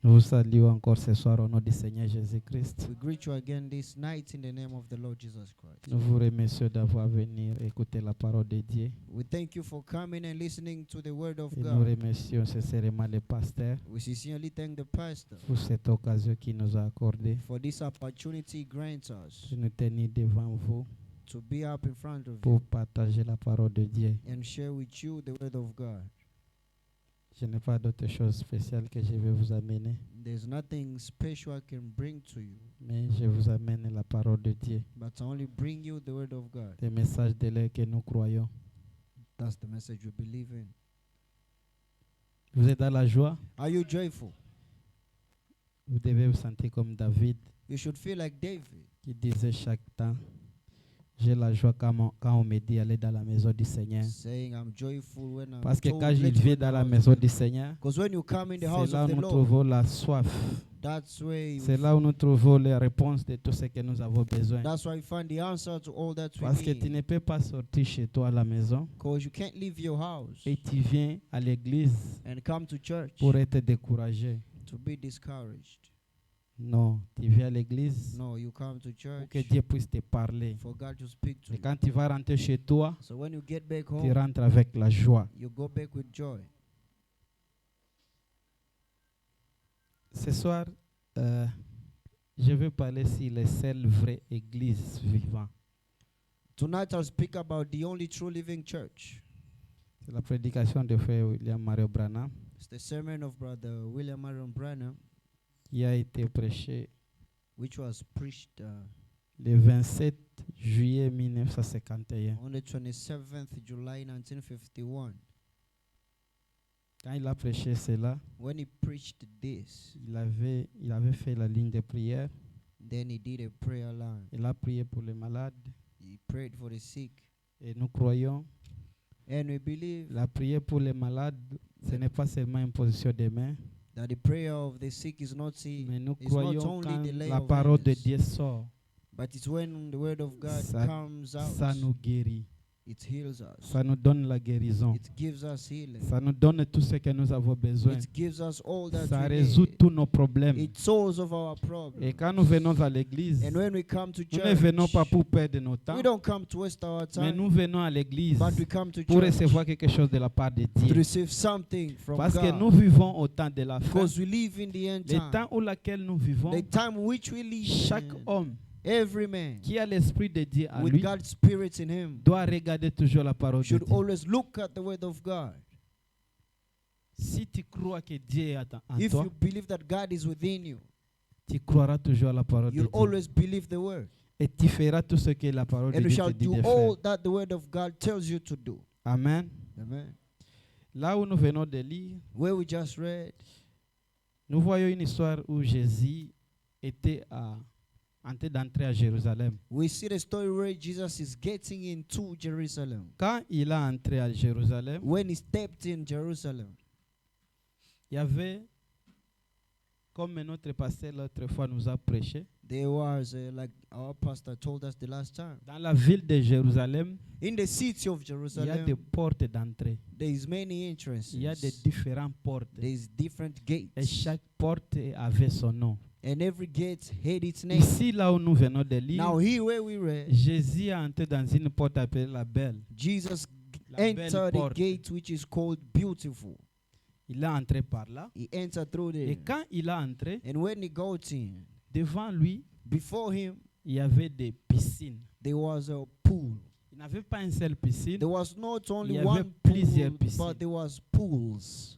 Nous vous saluons encore ce soir au nom du Seigneur Jésus-Christ. We greet you again this night in the name of the Lord Jesus Christ. Nous vous remercions d'avoir venu écouter la parole de Dieu. We thank you for coming and listening to the word of Et nous God. remercions sincèrement le pasteur We sincerely thank the pastor pour cette occasion qu'il nous a accordée for this opportunity he grants us de nous tenir devant vous to be up in front of you pour partager la parole de Dieu. and share with you the word of God. Je n'ai pas d'autre chose spéciale que je vais vous amener, There's nothing special I can bring to you, mais je vous amène la parole de Dieu, but I only bring you the word of God. le message de l'air que nous croyons. That's the message we believe in. Vous êtes dans la joie, Are you joyful? vous devez vous sentir comme David You should feel like David, qui disait chaque temps, j'ai la joie quand on me dit aller dans la maison du Seigneur. saying, I'm joyful when I'm Parce que told, quand il let's vient go dans in the la house maison of du the- Seigneur, Because when you come in the c'est house là of où the nous Lord, trouvons la soif. that's where you C'est là où nous trouvons les réponses de tout ce que nous avons besoin. that's why you find the answer to all that we Parce que tu need. ne peux pas sortir chez toi à la maison Because you can't leave your house et tu viens à l'église and come to church pour être découragé. to be discouraged. Non, tu viens à l'église No, you come to pour church que Dieu puisse te parler. for God to speak to Et you. quand tu vas rentrer chez toi, So when you get back tu home, rentres avec la joie. you go back with joy. Ce soir, je veux parler sur les seules vraies églises vivantes. Tonight I'll speak about the only true living church. C'est la prédication de Frère William Mario Branham It's the sermon of Brother William Marion Branham, qui a été prêché which was preached le 27 juillet 1951. on the 27th July 1951. Quand il a prêché cela, When he preached this, il avait fait la ligne de prière. then he did a prayer line. Il a prié pour les malades. He prayed for the sick. Et nous croyons, And we believe la prière pour les malades, ce n'est pas seulement une position de main, that the prayer of the sick is not mais nous it's not croyons only quand the lay la of parole de hands, Dieu sort, but it's when the word of God ça, comes out, ça nous guérit, it heals us. ça nous donne la guérison, It gives us healing. ça nous donne tout ce que nous avons besoin, It gives us all that ça we résout need. tous nos problèmes. It solves of our Et problems. quand nous venons à l'église, And when we come to nous ne venons pas church, pour perdre notre temps, we don't come to waste our mais time, nous venons à l'église but we come to pour church recevoir quelque chose de la part de to Dieu. receive something from Parce que nous God. vivons au temps de la fin, Because we live in the end le time. temps où laquelle nous vivons. The time which we live Chaque in, homme every man qui a l'esprit de Dieu en with lui God's spirit in him doit regarder toujours la parole de should Dieu. always look at the word of God. Si tu crois que Dieu est en If toi, you believe that God is within you, tu croiras toujours à la parole de you'll Dieu. always believe the word. Et tu feras tout ce que la parole de And you Dieu shall te dit do de all faire. that the word of God tells you to do. Amen. Amen. Là où nous venons de lire, Where we just read, nous voyons une histoire où Jésus était en train d'entrer à Jérusalem. we see the story where Jesus is getting into Jerusalem. Quand il a entré à Jérusalem, When he stepped in Jerusalem, il y avait, comme notre pasteur l'autre fois nous a prêché, there was, like our pastor told us the last time, dans la ville de Jérusalem, in the city of il y a des Jerusalem, portes d'entrée. there is many entrances. Il y a des différentes portes. There is different Et gates. chaque porte avait son nom. And every gate had its name. Ici, là où nous venons de lire, Now here where we read, Jésus est entré dans une porte appelée la Belle. Jesus La belle entered a porte. gate which is called Beautiful. Il est entré par là. He entered through Et there. quand il a entré, And when he got in, devant lui, before him, il y avait des piscines. there was a pool. Il n'avait pas une seule piscine. There was not Il only y avait one plusieurs pool, piscines. but there was pools.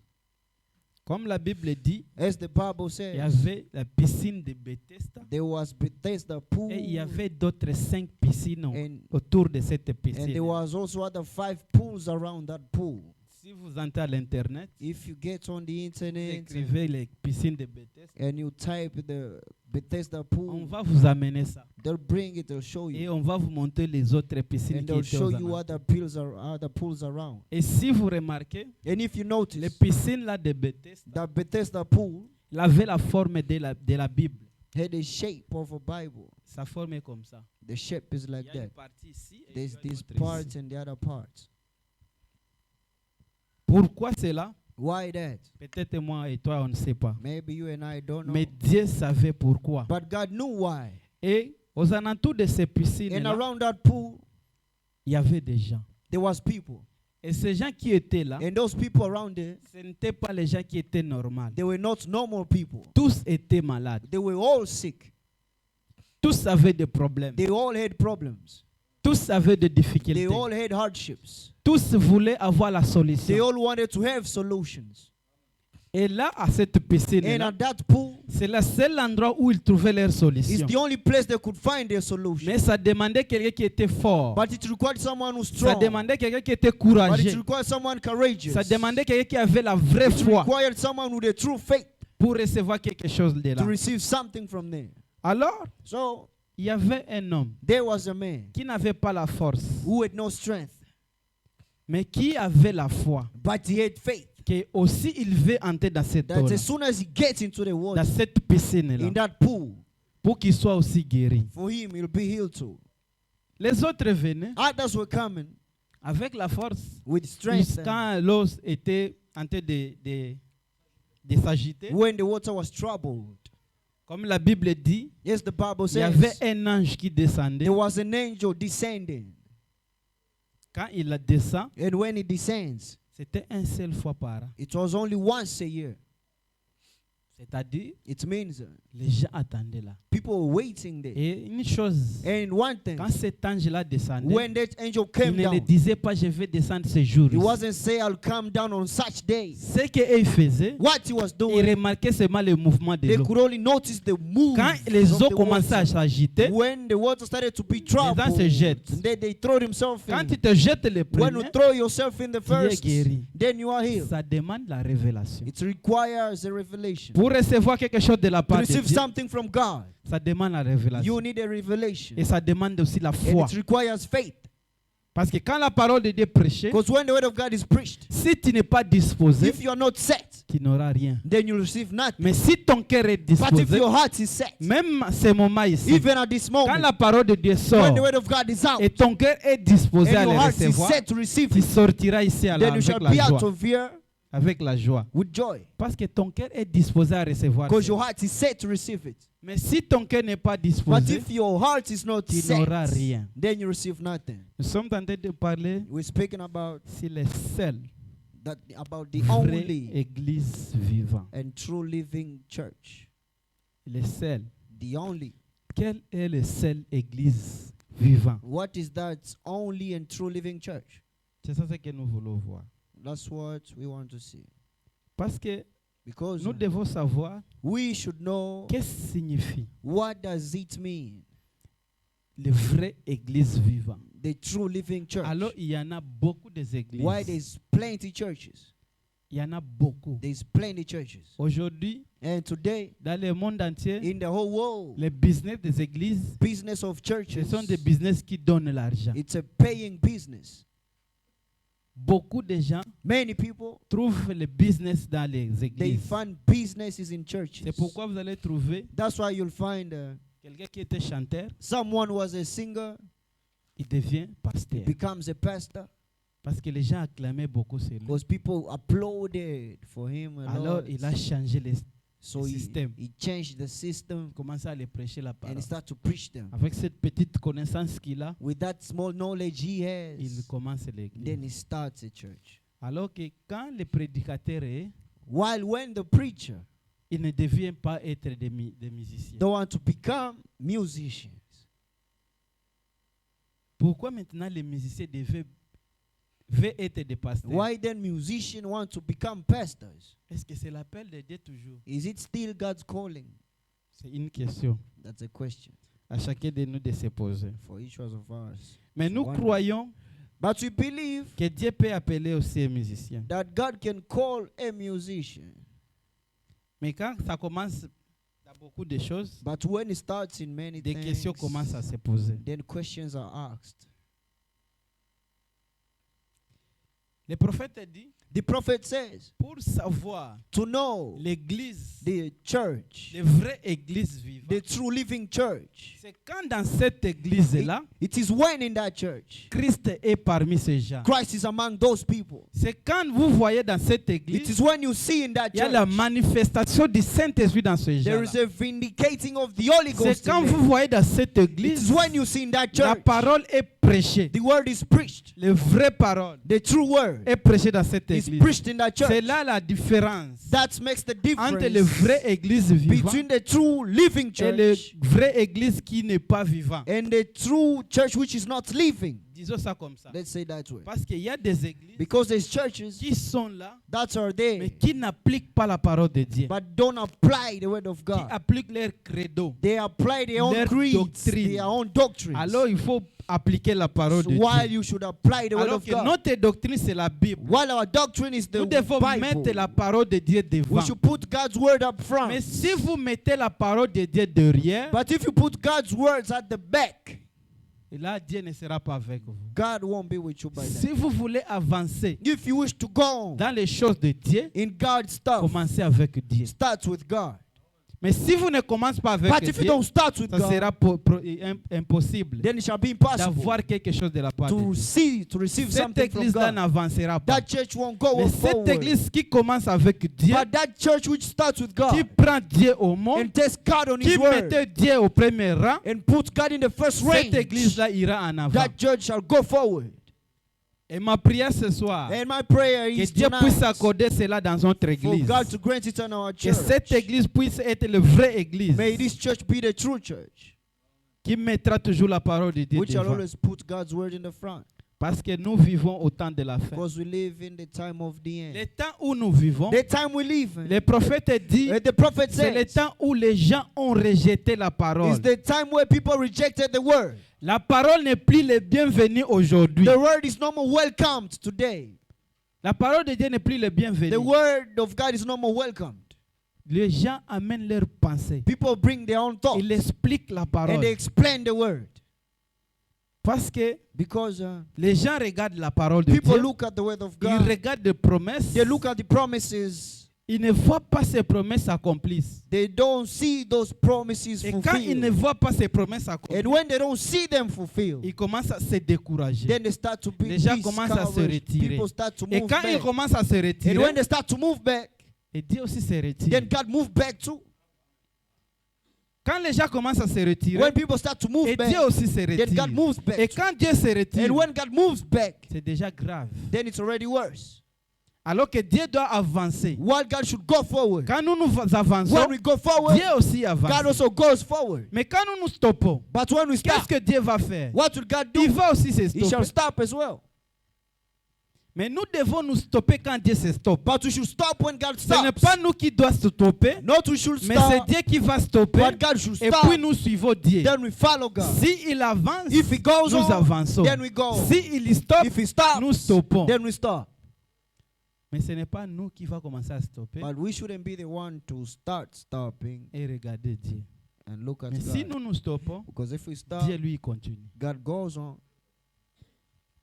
Comme la Bible dit, As the Bible il y says, avait la piscine de Bethesda. there was Bethesda pool, Et il y avait d'autres 5 piscines and autour de cette there piscine. was also other 5 pools around that pool. Si vous entrez à l'Internet, If you get on the vous internet écrivez les piscines de Bethesda, and you type the Bethesda on pool, va vous amener ça. they'll bring it, they'll show Et you. on va vous montrer les autres piscines And qui they'll étaient show aux you alentours. other pools around. Et si vous remarquez, And if you les notice, piscines là de Bethesda, that Bethesda pool il avait la forme de la Bible. had a shape of a Bible. Sa forme est comme ça. The shape is Il like y a une that. partie ici et There's il y a une these autre parts ici. and the other parts. Pourquoi cela? Why that? Peut-être moi et toi, on ne sait pas. Maybe you and I don't know. Mais Dieu savait pourquoi. But God knew why. Et aux alentours de ces And piscines-là, around that pool, il y avait des gens. there was people. Et ces gens qui étaient là, And those people around there, ce n'étaient pas les gens qui étaient normaux. they were not normal people. Tous étaient malades. They were all sick. Tous avaient des problèmes. They all had problems. Tous avaient des They difficultés. all had hardships. Tous voulaient avoir la They solution. all wanted to have solutions. Et là, à cette And piscine-là, at that pool c'est le seul endroit où ils trouvaient leur is solution. the only place they could find their solution. Mais ça demandait quelqu'un qui était fort. But it required someone who's Ça strong. demandait quelqu'un qui était But courageux. it required someone courageous. Ça demandait quelqu'un qui avait la vraie It foi required someone with a true faith pour recevoir quelque chose de là. to receive something from there. Alors, So il y avait un homme there was a man qui n'avait pas la force, who had no strength, mais qui avait la foi, but he had faith que aussi il veut entrer dans cette that eau-là, as soon as he gets into the dans water, cette in piscine-là, that pool, pour qu'il soit aussi guéri. for him he'll be healed too. Les autres venaient Others were coming avec la force. with strength. Quand l'eau était en train de s'agiter, When the water was troubled, comme la Bible dit, yes, the Bible il y avait says un ange qui descendait. there was an angel descending. Quand il descend, And when he descends, c'était une seule fois par an. it was only once a year. C'est-à-dire, It means les gens attendaient là. people were waiting there. Et une chose, And one thing, quand cet ange-là descendait, when that angel il came ne le down, disait pas, je vais descendre ce jour. he wasn't say I'll come down on such days. Ce qu'il faisait, What he was il doing, remarquait seulement le mouvement de they l'eau. could only notice the move. Quand les of eaux the commençaient à water. s'agiter, When the water started to be troubled, gens se jettent. and then they throw themselves quand in. tu te jettes le When you premier, throw yourself in the tu es first, guéri. then you are healed. Ça demande la révélation. It requires a revelation. Pour recevoir quelque chose de la To part de receive Dieu, something from God, ça demande la révélation. you need a revelation. Et ça demande aussi la And foi. it requires faith. Parce que quand la parole de Dieu est prêchée, Because when the word of God is preached, si tu n'es pas disposé, if you are not set, tu n'auras rien. then you receive nothing. Mais si ton cœur est But if disposé, your heart is set, même à ce moment ici, even at this quand moment, la parole de Dieu when sort the word of God is out, et ton cœur est disposé à and le your heart is recevoir, set to receive tu it, sortiras ici then you shall avec be la out joie. of here Avec la joie. with joy. Parce que ton cœur est disposé à recevoir. Because ça. your heart is set to receive it. Mais si ton cœur n'est pas But disposé, if your heart is not tu set, n'auras rien. then you receive nothing. Nous sommes en train de parler We're speaking about sur les seuls the vraies only églises vivantes. and true living church. Les seuls. The only. Quelle est la seule église vivante? What is that only and true living church? C'est ça ce que nous voulons voir. That's what we want to see. Parce que Because nous devons savoir we should know qu'est-ce que signifie what does it mean, les vraies églises vivantes. the true living church. Alors, il y en a beaucoup des églises. Why there's plenty churches. Il y en a beaucoup. There's plenty churches. Aujourd'hui, And today, dans le monde entier, in the whole world, les business des églises, business of ce churches, sont des business qui donnent l'argent. it's a paying business. Beaucoup de gens Many people, trouvent le business dans les they églises. find businesses in churches. C'est pourquoi vous allez trouver That's why you'll find quelqu'un qui était chanteur, someone was a singer, il devient pasteur. becomes a pastor, Parce que les gens acclamaient beaucoup sur lui. because people applauded for him a Alors, lot. il a changé le So le he système. changed the system commence à les prêcher la and parole. he started to preach them. Avec cette petite connaissance qu'il a, With that small knowledge he il has, commence then l'église. he starts a church. Alors que quand le prédicateur est, While when the preacher il ne devient pas être des musiciens. don't want to become musicians, Pourquoi maintenant les musiciens veulent être des pasteurs? why then musicians want to become pastors? Est-ce que c'est l'appel de Dieu toujours? Is it still God's calling? C'est une question That's a question à chacun de nous de se poser. for each one of us. Mais nous Wonder. croyons But we believe que Dieu peut appeler aussi un musicien. that God can call a musician. Mais quand ça commence dans beaucoup de choses, But when it starts in many des questions things, commencent à se poser. then questions are asked. Le prophète dit, The prophet says, pour savoir to know l'église, the church, la vraie église the vivante, true living church, c'est quand dans cette église-là, it is when in that church, Christ est parmi ces gens. Christ is among those people. C'est quand vous voyez dans cette It église, is when you see in that il y a la church, manifestation du Saint-Esprit dans ces there gens. is a vindicating of the Holy C'est Ghost. quand in vous them. voyez dans cette It église, is when you see in that la church, parole est prêchée. the word is preached. La vraie parole The true word est prêchée dans cette is église. preached in that C'est church. là la différence That makes the entre la difference vraie église vivante between the true living et la church vraie église qui n'est pas vivante. and the true church which is not living. Disons ça comme ça. Let's say that way. Parce qu'il y a des églises Because there's churches qui sont là, that are mais there, qui n'appliquent pas la parole de Dieu. but don't apply the word of Qui God. appliquent leur credo. They apply their own Leur creeds, doctrine. their own doctrines. Alors il faut appliquer la parole So de while Dieu. you should apply the word Alors of que God, notre doctrine c'est la Bible. while our doctrine is the Nous devons mettre Bible, la parole de Dieu we devant. should put God's word up front. Mais si vous mettez la parole de Dieu derrière, But if you put God's words at the back, et là Dieu ne sera pas avec vous. God won't be with you by Si then. vous voulez avancer If you wish to go on dans les choses de Dieu, in God's stuff, commencez avec Dieu. start with God. Mais si vous ne commencez pas avec But if you Dieu, don't start with ça God, sera impossible then it shall be impossible d'avoir quelque chose de la part de to Dieu. receive Cette something from église-là God. n'avancera pas. That church won't go Mais cette forward. église qui commence avec Dieu, But that church which starts with qui God prend Dieu au monde, and takes God on qui His word mettait Dieu au premier rang, and puts God in the first cette range, église-là ira en avant. that church shall go forward. Et ma prière ce soir, And my prayer que is Dieu puisse tonight accorder cela dans notre for église. God to grant it in our Que church. cette église puisse être la vraie église May this church be the true church, qui mettra toujours la parole de Dieu which shall devant. always put God's word in the front. Parce que nous vivons au temps de la fin. Because we live in the time of the Le end. temps où nous vivons, The time we live in, le prophète dit, the prophet c'est le says, temps où les gens ont rejeté la parole. is the time where people rejected the word. La parole n'est plus le bienvenu aujourd'hui. The word is no more welcomed today. La parole de Dieu n'est plus le bienvenu. The word of God is no more welcomed. Les gens amènent leurs pensées. People bring their own thoughts Ils expliquent la and parole. they explain the word. Parce que Because les gens regardent la parole de people Dieu. look at the word of Ils God. regardent les promesses. They look at the promises. Ils ne voient pas ces promesses accomplies. They don't see those promises Et quand ils ne fulfilled. voient pas ces promesses accomplies, And when they don't see them fulfilled, ils commencent à se décourager. then they start to be Les gens commencent à se discouraged. retirer. People start to Et move quand ils back. commencent à se And retirer, when they start to move back, et Dieu aussi se retire. then God move back too. Quand les gens commencent à se retirer, When people start to move et back, Dieu aussi se then God retire. moves Et back too. quand Dieu se retire, And when God moves back, c'est déjà grave. then it's already worse. Alors que Dieu doit avancer. While God should go forward. Quand nous nous avançons, When we go forward, Dieu aussi avance. God also goes forward. Mais quand nous nous stoppons, But when we qu'est-ce stop, que Dieu va faire? what will God Il do? va aussi se He shall stopper. stop as well. Mais nous devons nous stopper quand Dieu se stoppe. But we should stop when God Ce n'est stops. pas nous qui doit se stopper, Not we should mais c'est stop, Dieu qui va stopper. but God should Et stop. puis nous suivons Dieu. Then we follow God. Si il avance, If he goes nous on, avançons. then we go. Si il stoppe, If he stops, nous stoppons. then we stop. Mais ce n'est pas nous qui va commencer à stopper But we shouldn't be the one to start stopping et regarder Dieu. and look at Mais si God. nous nous stoppons, Because if we stop, Dieu lui continue. God goes on.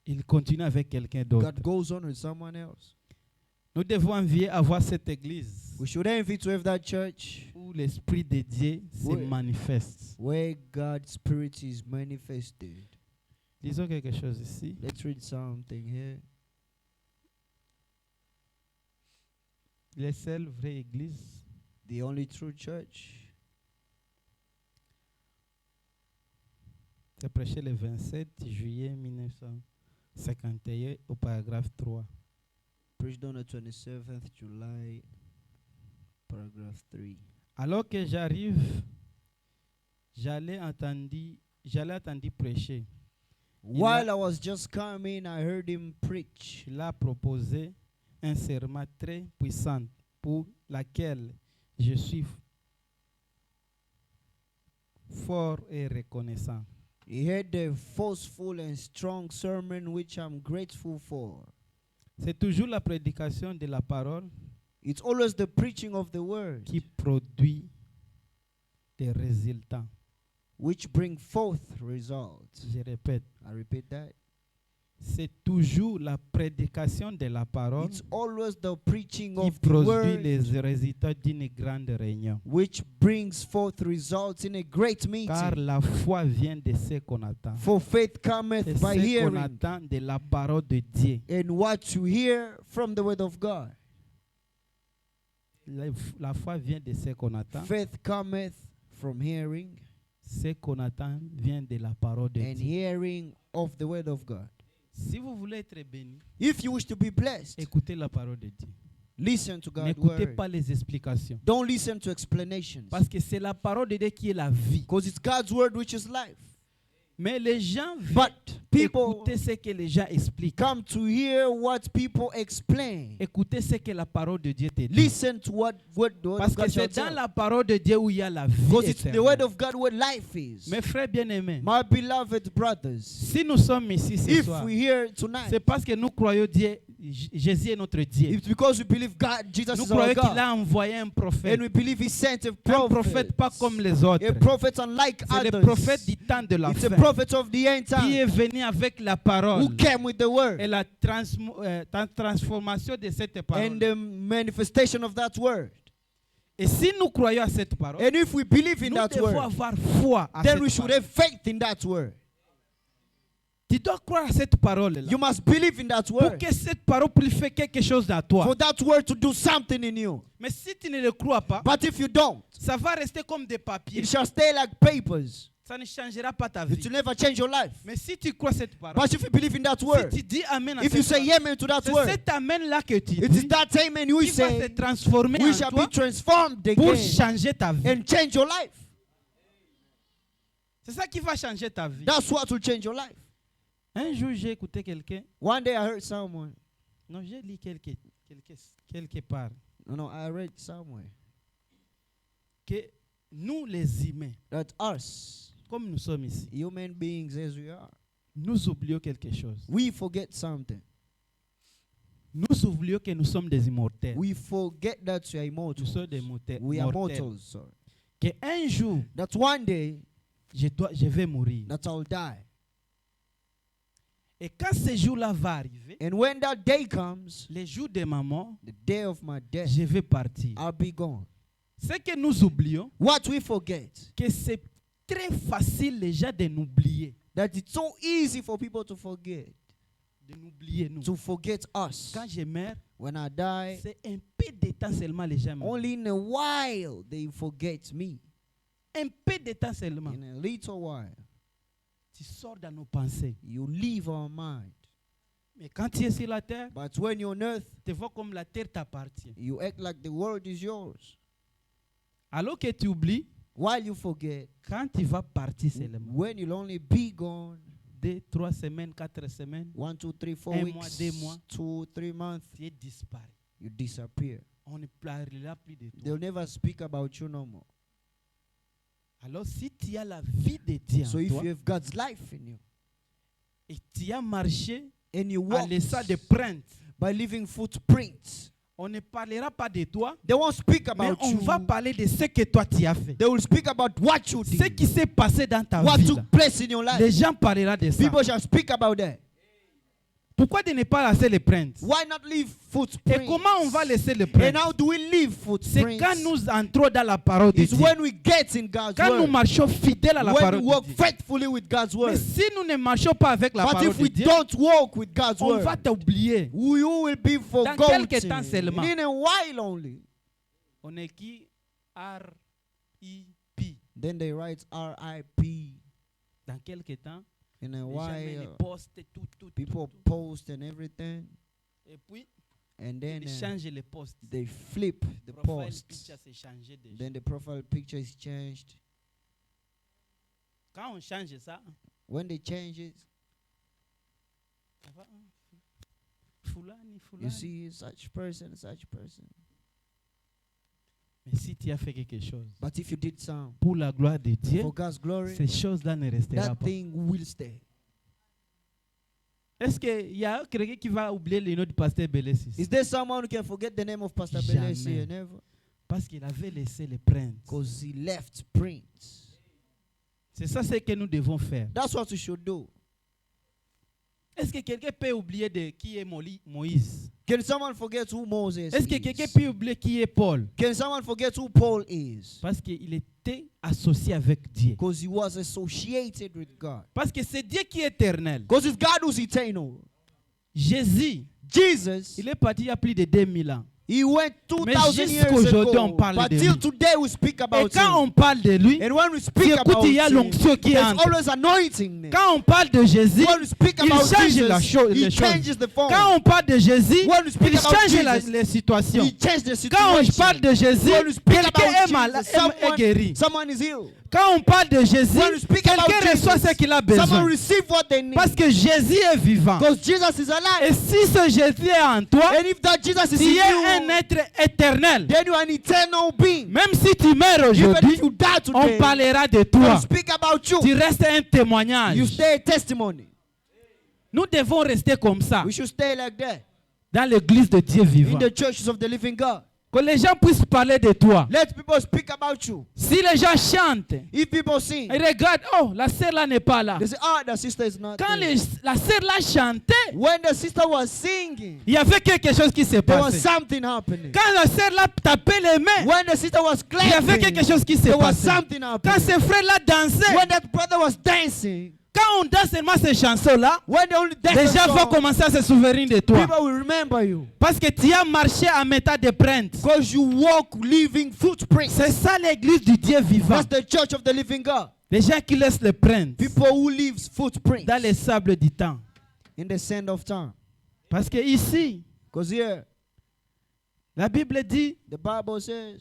Il continue avec quelqu'un d'autre. God goes on with someone else. Nous devons envier avoir cette église We should envy to have that church où l'Esprit de Dieu se Oui. manifeste. where God's Spirit is manifested. Lisons quelque chose ici. Let's read something here. La seule vraie église, The only true church. c'est prêché le 27 juillet 1951 au paragraphe 3. Preached on the 27th July, paragraph 3. Alors que j'arrive, j'allais entendre prêcher. While I was just coming, I heard him preach. Il a proposé un serment très puissant pour laquelle je suis fort et reconnaissant. He had a forceful and strong sermon which I'm grateful for. C'est toujours la prédication de la parole It's always the preaching of the word qui produit des résultats. which bring forth results. Je répète, I repeat that. c'est toujours la prédication de la parole It's always the preaching qui of the produit word les résultats d'une grande réunion. which brings forth results in a great Car meeting. la foi vient de ce qu'on attend. For faith cometh C'est by ce qu'on hearing, attend de la parole de Dieu. and what you hear from the word of God. La foi vient de ce qu'on attend. Faith cometh from hearing, Ce qu'on attend vient de la parole de and Dieu. hearing of the word of God. Si vous voulez être béni, If you wish to be blessed, écoutez la parole de Dieu. listen to God's N'écoutez word. pas les explications. Don't listen to explanations, Parce que c'est la parole de Dieu qui est la vie. because it's God's word which is life. Mais les gens But veulent people écouter ce que les gens expliquent. come to hear what people explain. Écoutez ce que la parole de Dieu te dit. Listen to what the word Parce of que God c'est shall dans tell. la parole de Dieu où il y a la vie Because it's the word éternelle. of God where life is. Mes frères bien-aimés, My beloved brothers, si nous sommes ici ce if soir, we hear tonight, c'est parce que nous croyons Dieu, Jésus est notre Dieu. it's because we believe God, Jesus Nous is our croyons qu'il God. a envoyé un prophète. And we believe He sent a Un prophète pas comme les autres. A prophet unlike C'est le others. prophète du temps de la It's a fin prophet of the end qui est time venu avec la parole who came with the word et la transformation de cette and parole. the manifestation of that word. Et si nous croyons à cette parole, And if we believe in nous that devons word, avoir foi à then we cette should parole. have faith in that word. Tu dois croire à cette parole-là. You must believe in that Pour word que cette parole puisse faire quelque chose dans toi. for that word to do something in you. Mais si tu ne le crois pas, But if you don't, ça va rester comme des papiers. it shall stay like papers. Ça ne changera pas ta It vie. will never change your life. Mais si tu crois cette parole, But if you believe in that word, si tu dis Amen à if you cette say parole, amen to that c'est word, cet Amen-là que tu it dis is that amen you qui va se say transformer we en shall toi be transformed pour again changer ta vie. and change your life. C'est ça qui va changer ta vie. That's what will change your life. Un jour, j'ai écouté quelqu'un. One day I heard someone, Non, j'ai lu quelque part no, I read somewhere que nous, les humains, that us, comme nous sommes ici, human beings as we are, nous oublions quelque chose. we forget something. Nous oublions que nous sommes des immortels. We forget that we are Nous immortals. sommes des mortels. We are mortals, sorry. Que un jour, That one day, je vais mourir. that I'll die. Et quand ce jour-là va arriver, And when that day comes, le jour de ma mort, the day of my death, je vais partir. I'll be gone. C'est que nous oublions What we forget, que c'est très facile déjà de nous oublier. that it's so easy for people to forget. De nous oublier, nous. To forget us. Quand je meurs, When I die, c'est un peu de temps seulement les gens m'oublient. only in a while they forget me. Un peu de temps seulement. In a little while, Tu sors dans nos pensées. you leave our mind. Mais quand tu es sur la terre, But when you're on earth, tu vois comme la terre t'appartient. you act like the world is yours. Alors que tu oublies, While you forget, quand tu vas partir seulement, when you'll only be gone 2, 3 semaines, 4 semaines, 1, 2, 3, 4 Un weeks, mois, 2 mois. 2, 3 months, tu es disparu. you disappear. On ne parlera plus de toi. They'll never speak about you no more. Alors si tu as la vie de Dieu So en if toi, you have God's life in you et tu as marché and you en walk laissant des prints, by leaving footprints, on ne parlera pas de toi, they won't speak mais about on you. va parler de ce que toi tu as fait. They will speak about what you Ce did, qui s'est passé dans ta what vie. là. took place in your life. Les gens parleront de ça. People shall speak about that. Pourquoi de ne pas laisser les prints? Why not leave Et footprints? comment on va laisser les prints? And how do we leave C'est footprints? quand nous entrons dans la parole de It's Dieu. when we get in God's Quand nous word. marchons fidèles à la When parole we de walk Dieu. faithfully with God's Mais word. si nous ne marchons pas avec la But parole if de we Dieu, don't walk with God's on va word, t'oublier. you will be quelques forgotten temps seulement. in a while only. On écrit R.I.P. Then they write R.I.P. Dans quelques temps, in a les gens mettent les while. postes, tout. People post and everything, Et puis, and then ils changent les postes. they flip the Profile posts. picture s'est changé déjà. Then the profile picture is changed. Quand on change ça, When they change it, ça va, Fulani. you see such person, such person. Mais si tu as fait quelque chose But if you did some pour la gloire de Dieu, for God's glory, ces choses-là ne resteront that pas. thing will stay. Est-ce qu'il y a quelqu'un qui va oublier le nom du pasteur Belessis? Is there someone who can forget the name of Pastor Jamais. Belesi? Never. Parce qu'il avait laissé les prints. Because he left prints. C'est ça ce que nous devons faire. That's what we should do. Est-ce que quelqu'un peut oublier de qui est Moïse? Can someone forget who Moses Est-ce que quelqu'un is? peut oublier qui est Paul? Can someone forget who Paul is? Parce qu'il était associé avec Dieu. Because he was associated with God. Parce que c'est Dieu qui est éternel. Because it's God who's eternal. Jésus, Jesus, il est parti il y a plus de 2000 ans. he went 2000 years jusqu'aujourd'hui, on ago. parle But de till lui. today we speak Et about quand him. on parle de lui, And when we speak tu écoutes, about il y a him, l'onction qui there's entre. always anointing. Quand on parle de Jésus, When we speak il about change Jesus, les he choses. changes the form. Quand on parle de Jésus, When we speak il about change Jesus, les situations. He changed the Quand on situation. parle de Jésus, When we speak quelqu'un est about malade, Jesus, est guéri. someone is healed. Quand on parle de Jésus, When we speak about quelqu'un reçoit Jesus, ce qu'il a someone besoin. receive what they need. Parce que Jésus est vivant. Because Jesus is alive. Et si ce Jésus est en toi, And if that Jesus is tu in es un you, être éternel. then you are an eternal being. Même si tu meurs Even aujourd'hui, if you die on today, parlera de we'll toi. speak about you. Tu restes un témoignage. You stay a testimony. Nous devons rester comme ça We should stay like that dans l'église de Dieu in vivant. the churches of the living God. Que les gens puissent parler de toi. Let people speak about you. Si les gens chantent, If people sing, ils regardent, oh, la sœur là n'est pas là. they say, ah, the sister is not Quand there. la sœur là chantait, When the sister was singing, il y avait quelque chose qui s'est there was passé. something happening. Quand la sœur là tapait les mains, When the sister was il y avait clapping, quelque chose qui s'est there was passé. something Quand happening. ces frères là dansaient, When that brother was dancing, quand on danse seulement ces chansons là, when they only les dance gens the vont song, commencer à se souvenir de toi. people will remember you. Parce que tu as marché en mettant des preintes. Because you walk leaving footprints. C'est ça l'église du Dieu vivant. That's the church of the living God. Les gens qui laissent les preintes People who leave footprints dans les sables du temps. in the sand of time. Parce que ici, Because here, la Bible dit, the Bible says,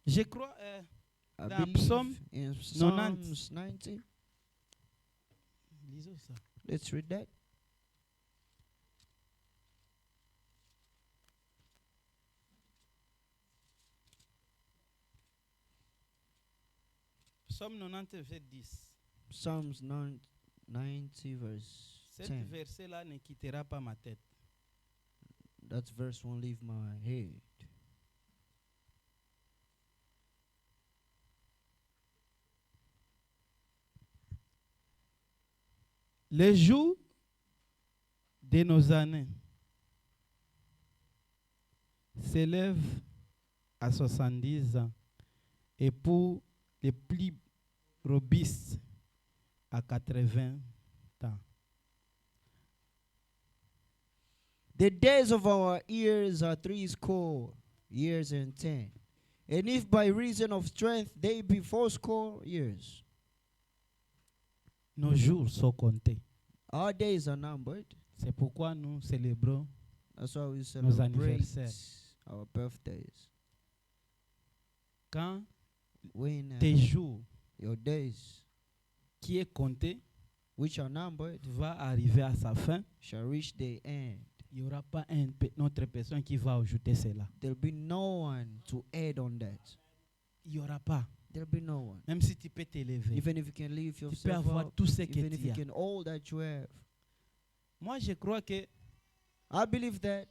je crois, I dans believe Psaume in 90. Psalms 90. lisons ça. Let's read that. Psaume 90, verset 10. Psalms 90 verse Cet 10. verset-là ne quittera pas ma tête. That verse won't leave my head. Les jours de nos années s'élèvent à 70 ans et pour les plus robustes à 80 ans. The days of our years are 80 years and 10. And if by reason of strength they be 80 years. Nos jours sont comptés. Our days are numbered. C'est pourquoi nous célébrons That's why we nos celebrate anniversaires. our birthdays. Quand When tes jours your days, qui est compté which are numbered, va arriver à sa fin, shall reach the end, il n'y aura pas une autre personne qui va ajouter cela. there'll be no one to add on that. Il n'y aura pas. There'll be no one. Même si tu peux t'élever, Even if you can live tu peux yourself avoir up, tout ce que even if tu you as. can all that you have. Moi, je crois que I believe that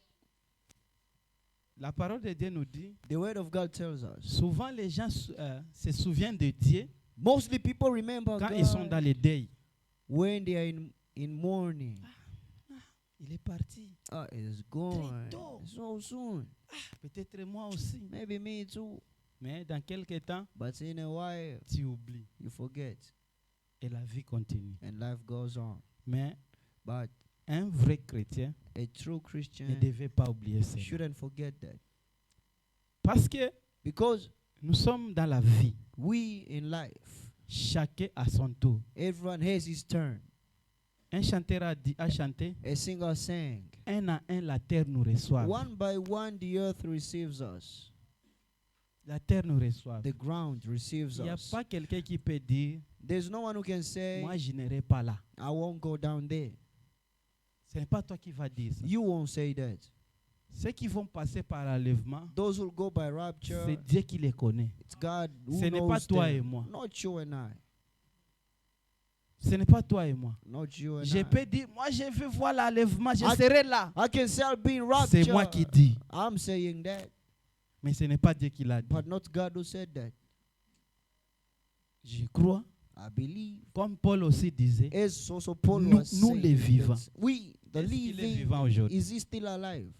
la parole de Dieu nous dit, the word of God tells us. souvent les gens se souviennent de Dieu Mostly people remember quand God ils sont dans le deuil. when they are in mourning. Il est parti. Oh, it's gone tôt. so soon. Peut-être moi aussi. Maybe me too. Mais dans quelques temps, But in a while, tu oublies. you forget Et la vie continue. and life goes on. Mais But un vrai chrétien a true ne Christian devait pas oublier ça. shouldn't forget that. Parce que Because nous sommes dans la vie. we in life, Chacun à son tour. everyone has his turn. Un chanteur a chanté. A singer sang, Un à un, la terre nous reçoit. one by one the earth receives us. La terre nous reçoit. The ground receives Il n'y a us. pas quelqu'un qui peut dire, There's no one who can say, moi je n'irai pas là. I won't go down there. Ce n'est pas toi qui vas dire ça. You won't say that. Ceux qui vont passer par l'enlèvement, Those who go by rapture, c'est Dieu qui les connaît. it's God who Ce n'est knows pas toi et them. moi. Not you and I. Ce n'est pas toi et moi. Not you and Je I. peux dire, moi je veux voir l'enlèvement, je I- serai là. I can say I'll be in rapture. C'est moi qui dis. I'm saying that, Mais ce n'est pas Dieu qui l'a dit. but not God who said that. Je crois, I believe. comme Paul aussi disait, As also Paul Nous- was nous saying les vivants. that we, The Est-ce qu'il est living, vivant aujourd'hui? is he still alive?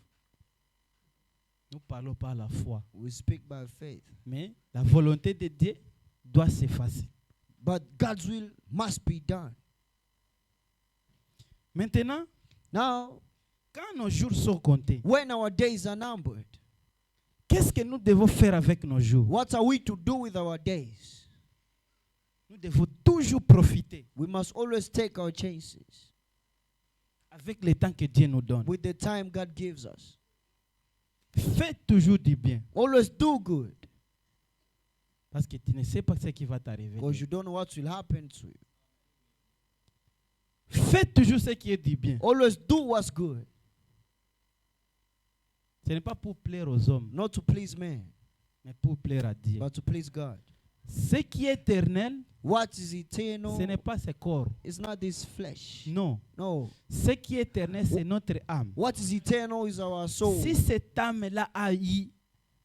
Nous parlons par la foi. We speak by faith. Mais la volonté de Dieu doit s'effacer. But God's will must be done. Maintenant, Now, quand nos jours sont comptés, when our days are numbered, qu'est-ce que nous devons faire avec nos jours? what are we to do with our days? Nous devons toujours profiter We must always take our chances avec le temps que Dieu nous donne. with the time God gives us. Fais toujours du bien. Always do good, Parce que tu ne sais pas ce qui va t'arriver. because you don't know what will happen to you. Fais toujours ce qui est du bien. Always do what's good, Ce n'est pas pour plaire aux hommes, not to please men, mais pour plaire à Dieu. but to please God. Ce qui est éternel, What is ce eternal n'est pas ce corps. is not this flesh. Non. No. Ce qui est éternel, c'est notre âme. What is eternal is our soul. Si cette âme-là a eu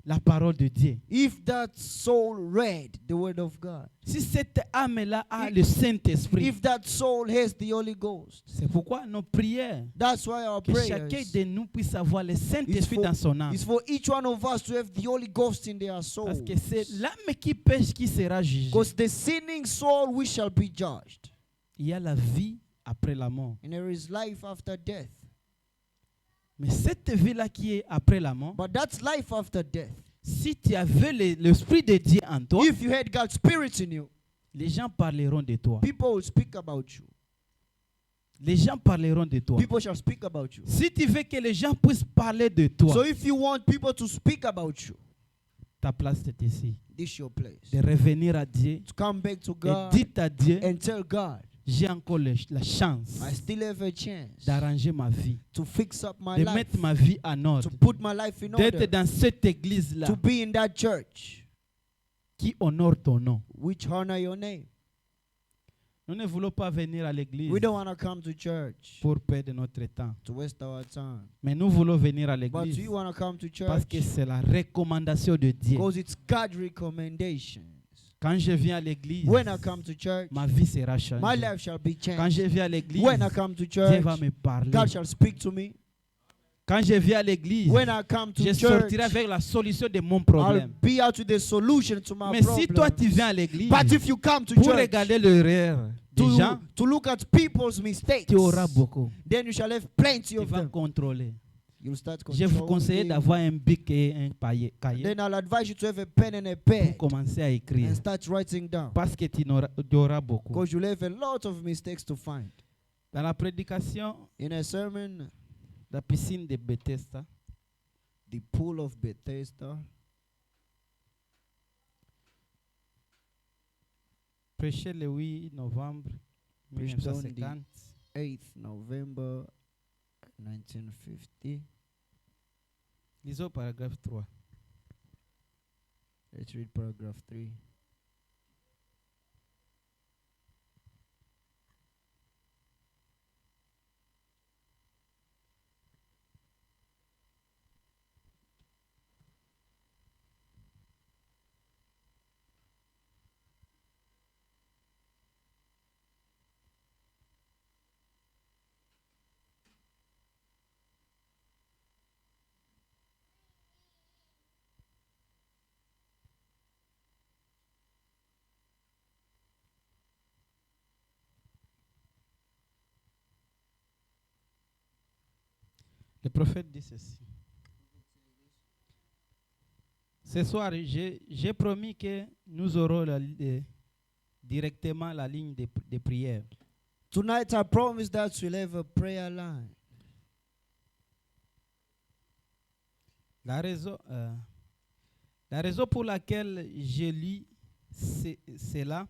la parole de Dieu, If that soul read the word of God, si cette âme-là a le Saint-Esprit, if that soul has the Holy Ghost, c'est pourquoi nos prières, that's why our que prayers chacun de nous puisse avoir le Saint-Esprit dans son âme. is for each one of us to have the Holy Ghost in their soul. Parce que c'est l'âme qui pêche qui sera jugée. Because the sinning soul, we shall be judged. Il y a la vie après la mort. And there is life after death. Mais cette vie-là qui est après la mort, But that's life after death. si tu avais l'Esprit de Dieu en toi, If you had God's Spirit in you, les gens parleront de toi. people will speak about you. Les gens parleront de toi. People shall speak about you. Si tu veux que les gens puissent parler de toi, So if you want people to speak about you, ta place est ici. this is your place. De revenir à Dieu To come back to et God dire à Dieu, and tell God, j'ai encore la chance I still have a chance d'arranger ma vie, to fix up my de life, mettre ma vie en to ordre, put my life in d'être order, dans cette église-là to be in that church qui honore ton nom. which honor your name. Nous ne voulons pas venir à l'église We don't want to come to church pour perdre notre temps, to waste our time, mais nous voulons venir à but l'église we want to come to parce church que c'est la recommandation de Dieu. because it's God's recommendations. Quand je viens à l'église, When I come to church, ma vie sera my changée. life shall be Quand changed. je viens à l'église, When I come to Dieu church, va me parler. God shall speak to me. Quand je viens à l'église, When I come to je church, sortirai avec la solution de mon I'll problème. be out with the solution to my Mais si toi tu problem. viens à l'église But if you come to pour church regarder l'erreur des gens, to look at people's mistakes, tu auras beaucoup. then you shall have plenty Tu of vas them. contrôler. You'll start Je vous controlling. conseille d'avoir un bic et un cahier Then I'll advise you to have a pen and a pour pad commencer à écrire. and start writing down, Parce que tu auras beaucoup. because you'll have a lot of mistakes to find. Dans la prédication, In a sermon, la piscine de Bethesda, the pool of Bethesda, prêché le 8 novembre Preached on 1950. 8th November 1950. Lisons paragraphe 3. Let's read paragraph 3. Le prophète dit ceci. Ce soir, j'ai promis que nous aurons directement la ligne de prière. Tonight I promise that we'll have a prayer line. La raison pour laquelle je lis cela,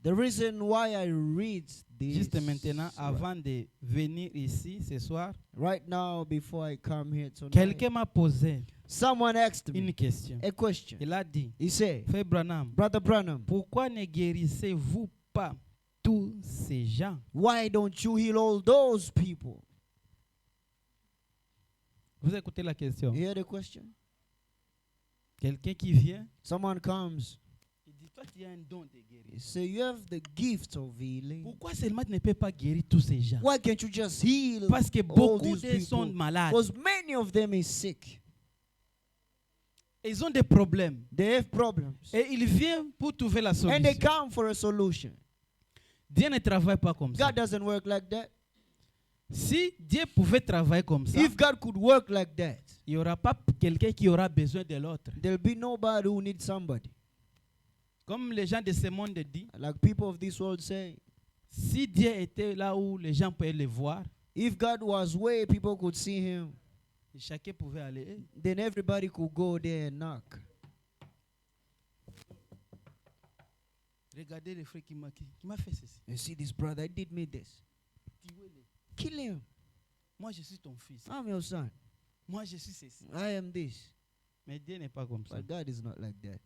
The reason why I read this juste maintenant, avant de venir ici ce soir, right now before I come here tonight, quelqu'un m'a posé someone asked une me question. a question. Il a dit, He said, Frère Branham, Brother Branham, pourquoi ne guérissez-vous pas tous ces gens? why don't you heal all those people? Vous écoutez la question. You hear the question? Quelqu'un qui vient, Someone comes, il dit, Toi, tu as un don de guérir. So you have the gift of healing. Pourquoi seulement tu ne peux pas guérir tous ces gens? Why can't you just heal Parce que all beaucoup these d'eux sont people? malades. Because many of them is sick. Ils ont des problèmes. They have problems. Et ils viennent pour trouver la And they solution. come for a solution. Dieu ne travaille pas comme ça. God doesn't work like that. Si Dieu pouvait travailler comme ça, If God could work like that, il n'y aura pas quelqu'un qui aura besoin de l'autre. there'll be nobody who needs somebody. Comme les gens de ce monde disent, Like people of this world say, si Dieu était là où les gens pouvaient le voir, if God was where people could see him, chacun pouvait aller. then everybody could go there and knock. Regardez le frère qui m'a fait ceci. You see this brother, he did me this. Kill him. Moi, je suis ton fils. I'm your son. Moi, je suis ceci. I am this. Mais Dieu n'est pas comme ça. But God is not like that.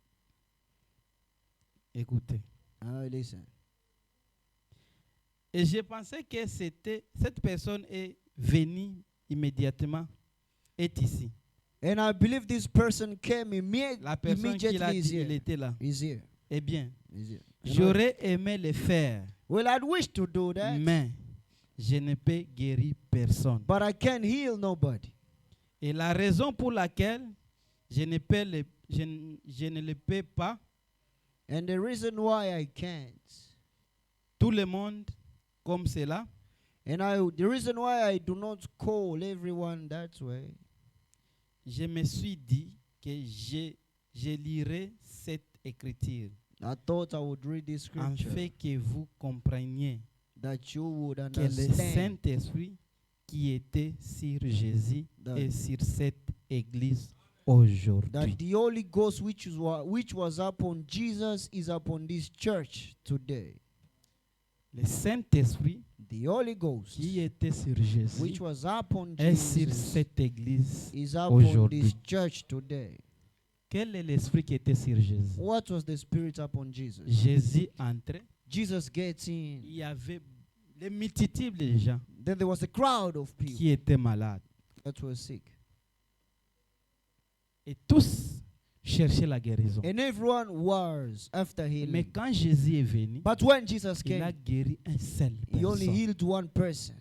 Écoutez. Oh, listen. Et je pensais que cette personne est venue immédiatement, est ici. And I believe this person came La personne qui l'a immediately. dit, il était là. He's here. Eh bien, He's here. j'aurais aimé le faire, Well, I'd wish to do that, mais je ne peux guérir personne. but I can't heal nobody. Et la raison pour laquelle je ne le peux pas, And the reason why I can't, tout le monde comme cela, and the reason why I do not call everyone that way, je me suis dit que je lirai cette écriture I thought I would read this afin scripture que vous compreniez that you would que le understand Saint-Esprit qui était sur Jésus That- et sur cette église aujourd'hui. that the Holy Ghost which was upon Jesus is upon this church today. Le Saint-Esprit The Holy Ghost qui était sur Jésus which was upon est sur Jesus cette église is upon aujourd'hui. this church today. Quel est l'esprit qui était sur Jésus? What was the Spirit upon Jesus? Jésus entrait, Jesus gets in. il y avait les multitudes de gens Then there was a crowd of people qui étaient malades. that were sick. Et tous cherchaient la guérison. And everyone was after Mais healing. quand Jésus est venu, But when Jesus il a came, guéri un seul he only personne. healed one person.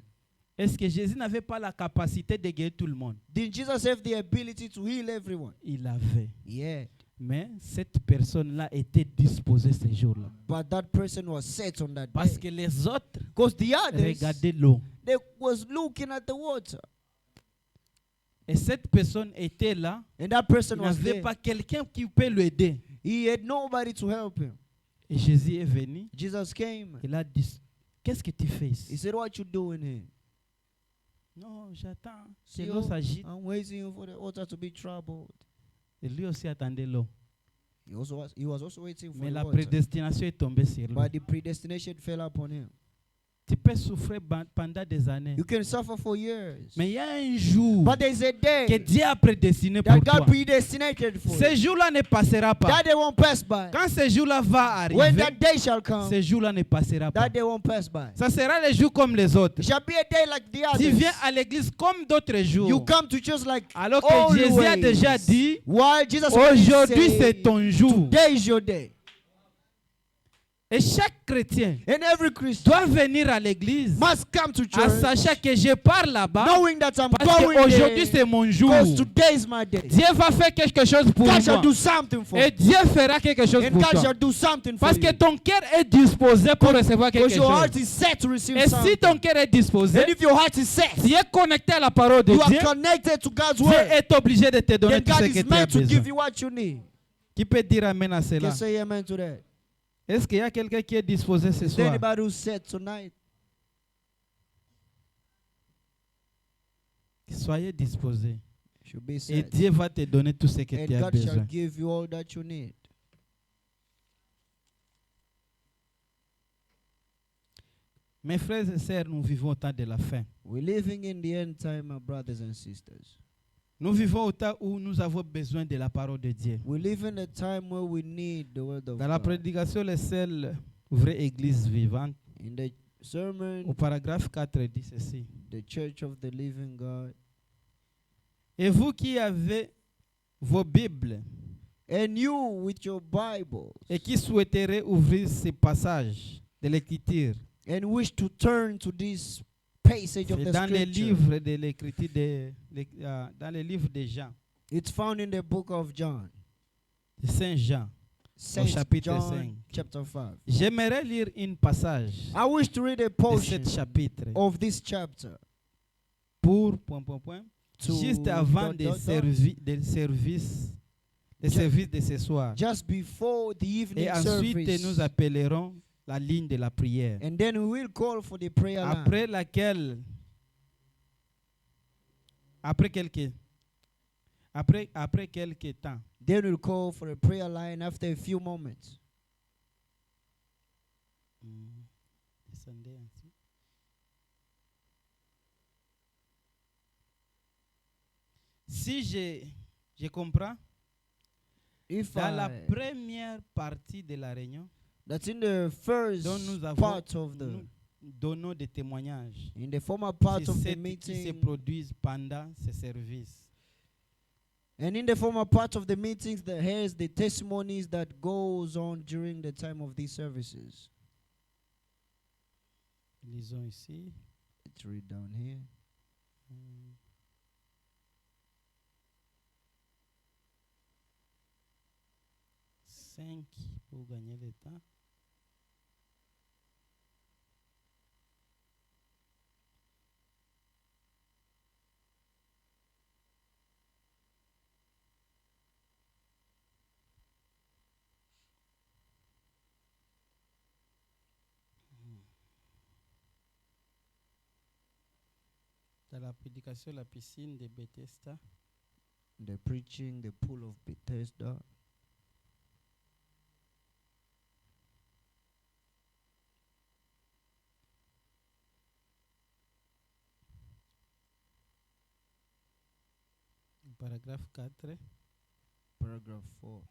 Est-ce que Jésus n'avait pas la capacité de guérir tout le monde? Did Jesus have the ability to heal everyone? Il avait. Yeah. Mais cette personne-là était disposée ce jour-là. But that person was set on that Parce day. que les autres Because the others, regardaient l'eau. they was looking at the water. Et cette personne était là. And that person Il was n'avait there. pas quelqu'un qui peut l'aider. He had nobody to help him. Et Jésus est venu. Jesus came. Il a dit, qu'est-ce que tu fais He ici? said, what you doing here? Non, j'attends que See, l'eau oh, s'agite. I'm waiting for the water to be troubled. Et lui aussi attendait l'eau. He was also waiting for Mais the la water. prédestination est tombée sur lui. But the predestination fell upon him. Tu peux souffrir pendant des années. You can suffer for years. Mais il y a un jour But there's a que day Dieu a prédestiné that pour toi. God predestinated for Ce you. jour-là ne passera pas. That day won't pass by. Quand ce jour-là va When arriver, that day shall come, ce jour-là ne passera pas. that day won't pass by. Ça sera les jours comme les autres. It shall be a day like the Tu others. viens à l'église comme d'autres You jours. come to church like Alors que Jésus a always. déjà dit, While Jesus already aujourd'hui said, c'est ton jour. today is your day. Et chaque chrétien And every Christian doit venir à l'église must come to en church sachant que je pars là-bas knowing that I'm parce going qu'aujourd'hui c'est there mon jour. because today is my day. Dieu va faire quelque chose pour God shall moi. do something for Et me. Dieu fera quelque chose And pour God toi. shall do something for Parce que you. ton cœur est disposé pour recevoir quelque Because your chose. heart is set to receive Et si something. ton cœur est disposé, And if your heart is set, tu es connecté à la parole de you Dieu, are connected to God's Dieu word. est obligé de te donner Then tout ce God que is tu as meant to besoin. give you what you need. Qui peut dire amen à cela? Can say amen to that. Est-ce qu'il y a quelqu'un qui est disposé ce Is there soir? anybody who's set tonight? Soyez disposé. Should be Et set. Dieu va te donner tout ce que And tu as God shall besoin. give you all that you need. Mes frères et sœurs, nous vivons au temps de la fin. We're living in the end time, my brothers and sisters. Nous vivons au temps où nous avons besoin de la parole de Dieu. We live in a time where we need the word of Dans la God. prédication, les seules vraies églises vivantes, In the sermon, au paragraphe 4, il dit ceci. the church of the living God. Et vous qui avez vos Bibles, And you with your Bible. et qui souhaiteraient ouvrir ces passages de l'Écriture, And wish to turn to this passage of c'est the dans les scripture. livres de l'Écriture, dans les livres de Jean, It's found in the book of John. de Saint Jean, Saint chapitre John 5. chapter 5. J'aimerais lire une passage I wish to read a de portion ce chapitre of this chapter. pour To juste avant dot, des dot, dot. services de ce soir. Just before the evening Et ensuite, service. nous appellerons la ligne de la prière. And then we will call for the prayer line. Après laquelle, après quelques temps, Then we'll call for a prayer line after a few moments. Descendez ainsi. Si je comprends, If dans la I, première partie de la réunion, that's in the first dont nous avons, part of the, nous donnons des témoignages, in the former part c'est of the celles qui se meeting, produisent pendant ces services. and in the former part of the meetings, that has the testimonies that goes on during the time of these services. Lisons ici. Let's read down here. 5 pour gagner le temps. Dans la prédication, la piscine de Bethesda. The preaching, the pool of Bethesda. Paragraphe 4. Paragraph 4.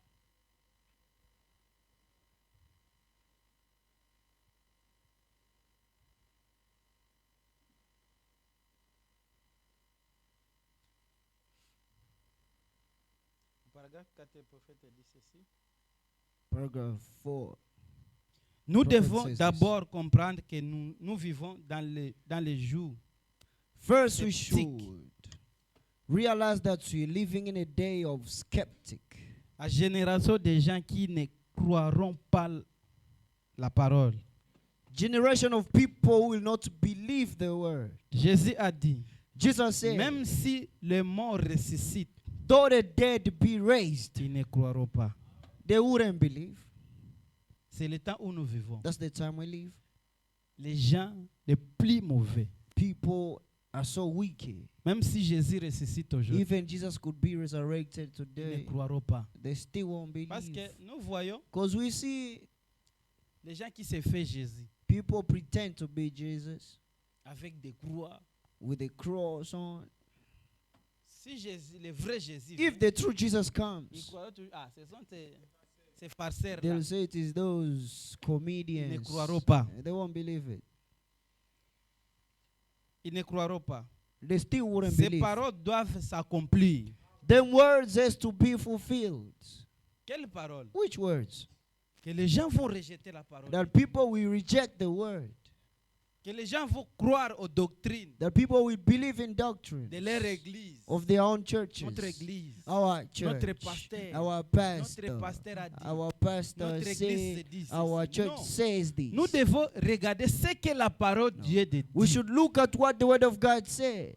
Paragraphe 4, le prophète dit ceci. Paragraph 4. Nous Prophète devons says d'abord comprendre que nous vivons dans les jours. First, we Skeptic. should realize that we're living in a day of skeptic. La génération des gens qui ne croiront pas la parole. Generation of people will not believe the word. Jésus a dit, Jesus said, même si les morts ressuscitent, though the dead be raised, ils ne croiront pas. they wouldn't believe. C'est le temps où nous vivons. That's the time we live. Les gens les plus mauvais. People are so wicked. Même si Jésus ressuscite aujourd'hui, Even Jesus could be resurrected ils ne today. croiront pas. They still won't Parce believe. que nous voyons Because we see les gens qui se font Jésus people pretend to be Jesus avec des croix. with a cross on. Si Jésus, le vrai Jésus, If the true Jesus ils comes, croiront toujours, ah, ce sont ces farceurs-là. they'll say it is those Ils ne comedians. croiront pas. They won't believe it. Ils ne croiront pas. They still wouldn't Ces believe. paroles doivent s'accomplir. Them words has to be fulfilled. Quelles paroles? Which words? Que les gens vont rejeter la parole. That people will reject the word. Que les gens vont croire aux doctrines That people will believe in doctrine de leur église. of their own churches. Notre église. Our church. Notre pasteur. Our Notre pastor. pasteur a dit. Our pastor Notre église say. se dit. Our ceci. church Non. says this. Nous devons regarder ce que la parole de Dieu dit. We should look at what the word of God says.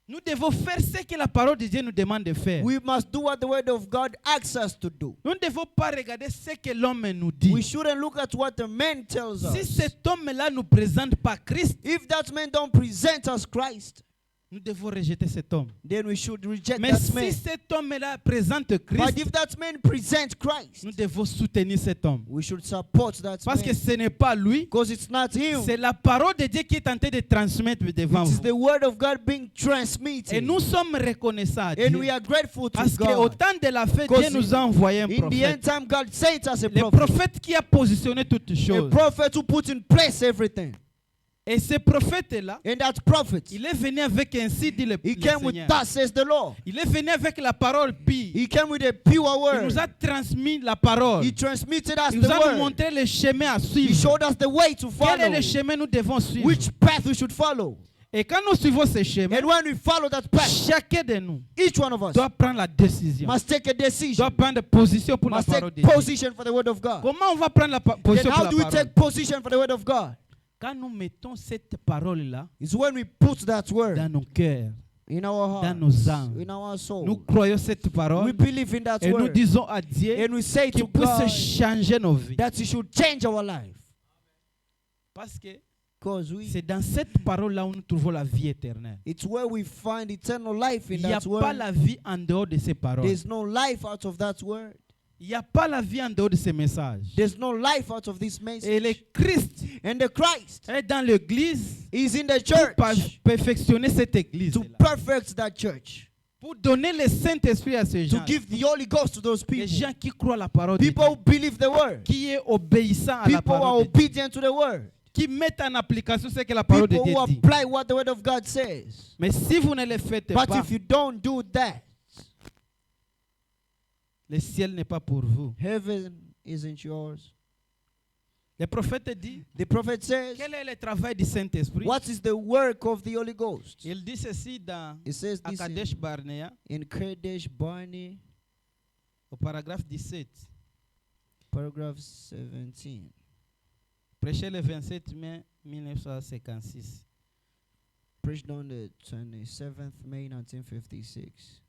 Nous devons faire ce que la parole de Dieu nous demande de faire. We must do what the word of God asks us to do. Nous ne devons pas regarder ce que l'homme nous We dit. shouldn't look at what the man tells Si us. cet homme-là ne nous présente pas Christ, If that man don't present us Christ, nous devons rejeter cet homme. then we should reject Mais that si man. cet homme-là présente But Christ, if that man presents Christ, nous devons soutenir cet homme. we should support that Parce que man. ce n'est pas lui, Because it's not him. c'est la parole de Dieu qui est en train de transmettre devant It is vous. the word of God being Et transmitted. nous sommes reconnaissants à And Dieu. we are grateful to Parce qu'au God. temps de la fête, Because Dieu nous a envoyé un In the end prophète. time, God sent us a Le prophet. prophète qui a positionné toutes A choses. prophet who put in place everything. Et ce prophète-là, And that prophet, il est venu avec ainsi dit le he came with Seigneur. thus says the Lord. Il est venu avec la parole pure. He came with a pure Il word. nous a transmis la parole. He transmitted us Il the nous a word. montré le chemin à He suivre. showed us the way to Quel est follow. le chemin que nous devons suivre? Which path we should follow. Et quand nous suivons ce chemin, And when we follow that path, chacun de nous each one of us doit prendre la décision. must take a Doit decision. prendre position pour la Must parole take de Dieu. position for the word of God. Comment on va prendre la Then position pour how la do we parole? take position for the word of God? Quand nous mettons cette parole-là It's when we put that word dans nos cœurs, in our dans nos hearts, âmes. in our nous soul. croyons cette We parole believe in that et nous word. disons à Dieu And we say qu'il to puisse God changer nos vies. that He should change our life. Parce que Because c'est dans cette parole-là où nous trouvons la vie éternelle. it's where we find eternal life in Il n'y a that pas word. la vie en dehors de ces paroles. There's no life out of that word. Il n'y a pas la vie en dehors de ces messages. There's no life out of this Et message. le Christ And the Christ est dans l'église is in the pour church perfectionner cette église. to perfect that church. Pour donner le Saint-Esprit à ces To gens. give the Holy Ghost to those Les people. gens qui croient la parole de People who Dieu. believe the word. Qui est obéissant à la People who are parole de Dieu. obedient to the word. Qui mettent en application ce que la parole de People Dieu who dit. apply what the word of God says. Mais si vous ne le faites But pas, if you don't do that, le ciel n'est pas pour vous. heaven isn't yours. Le prophète dit, The prophet says, quel est le travail du Saint-Esprit? what is the work of the Holy Ghost? Il dit ceci dans It says à this Kadesh Barnea, in Kadesh Barnea, au paragraphe 17. paragraph 17. Prêché le 27 mai 1956. Preached on the 27th May 1956.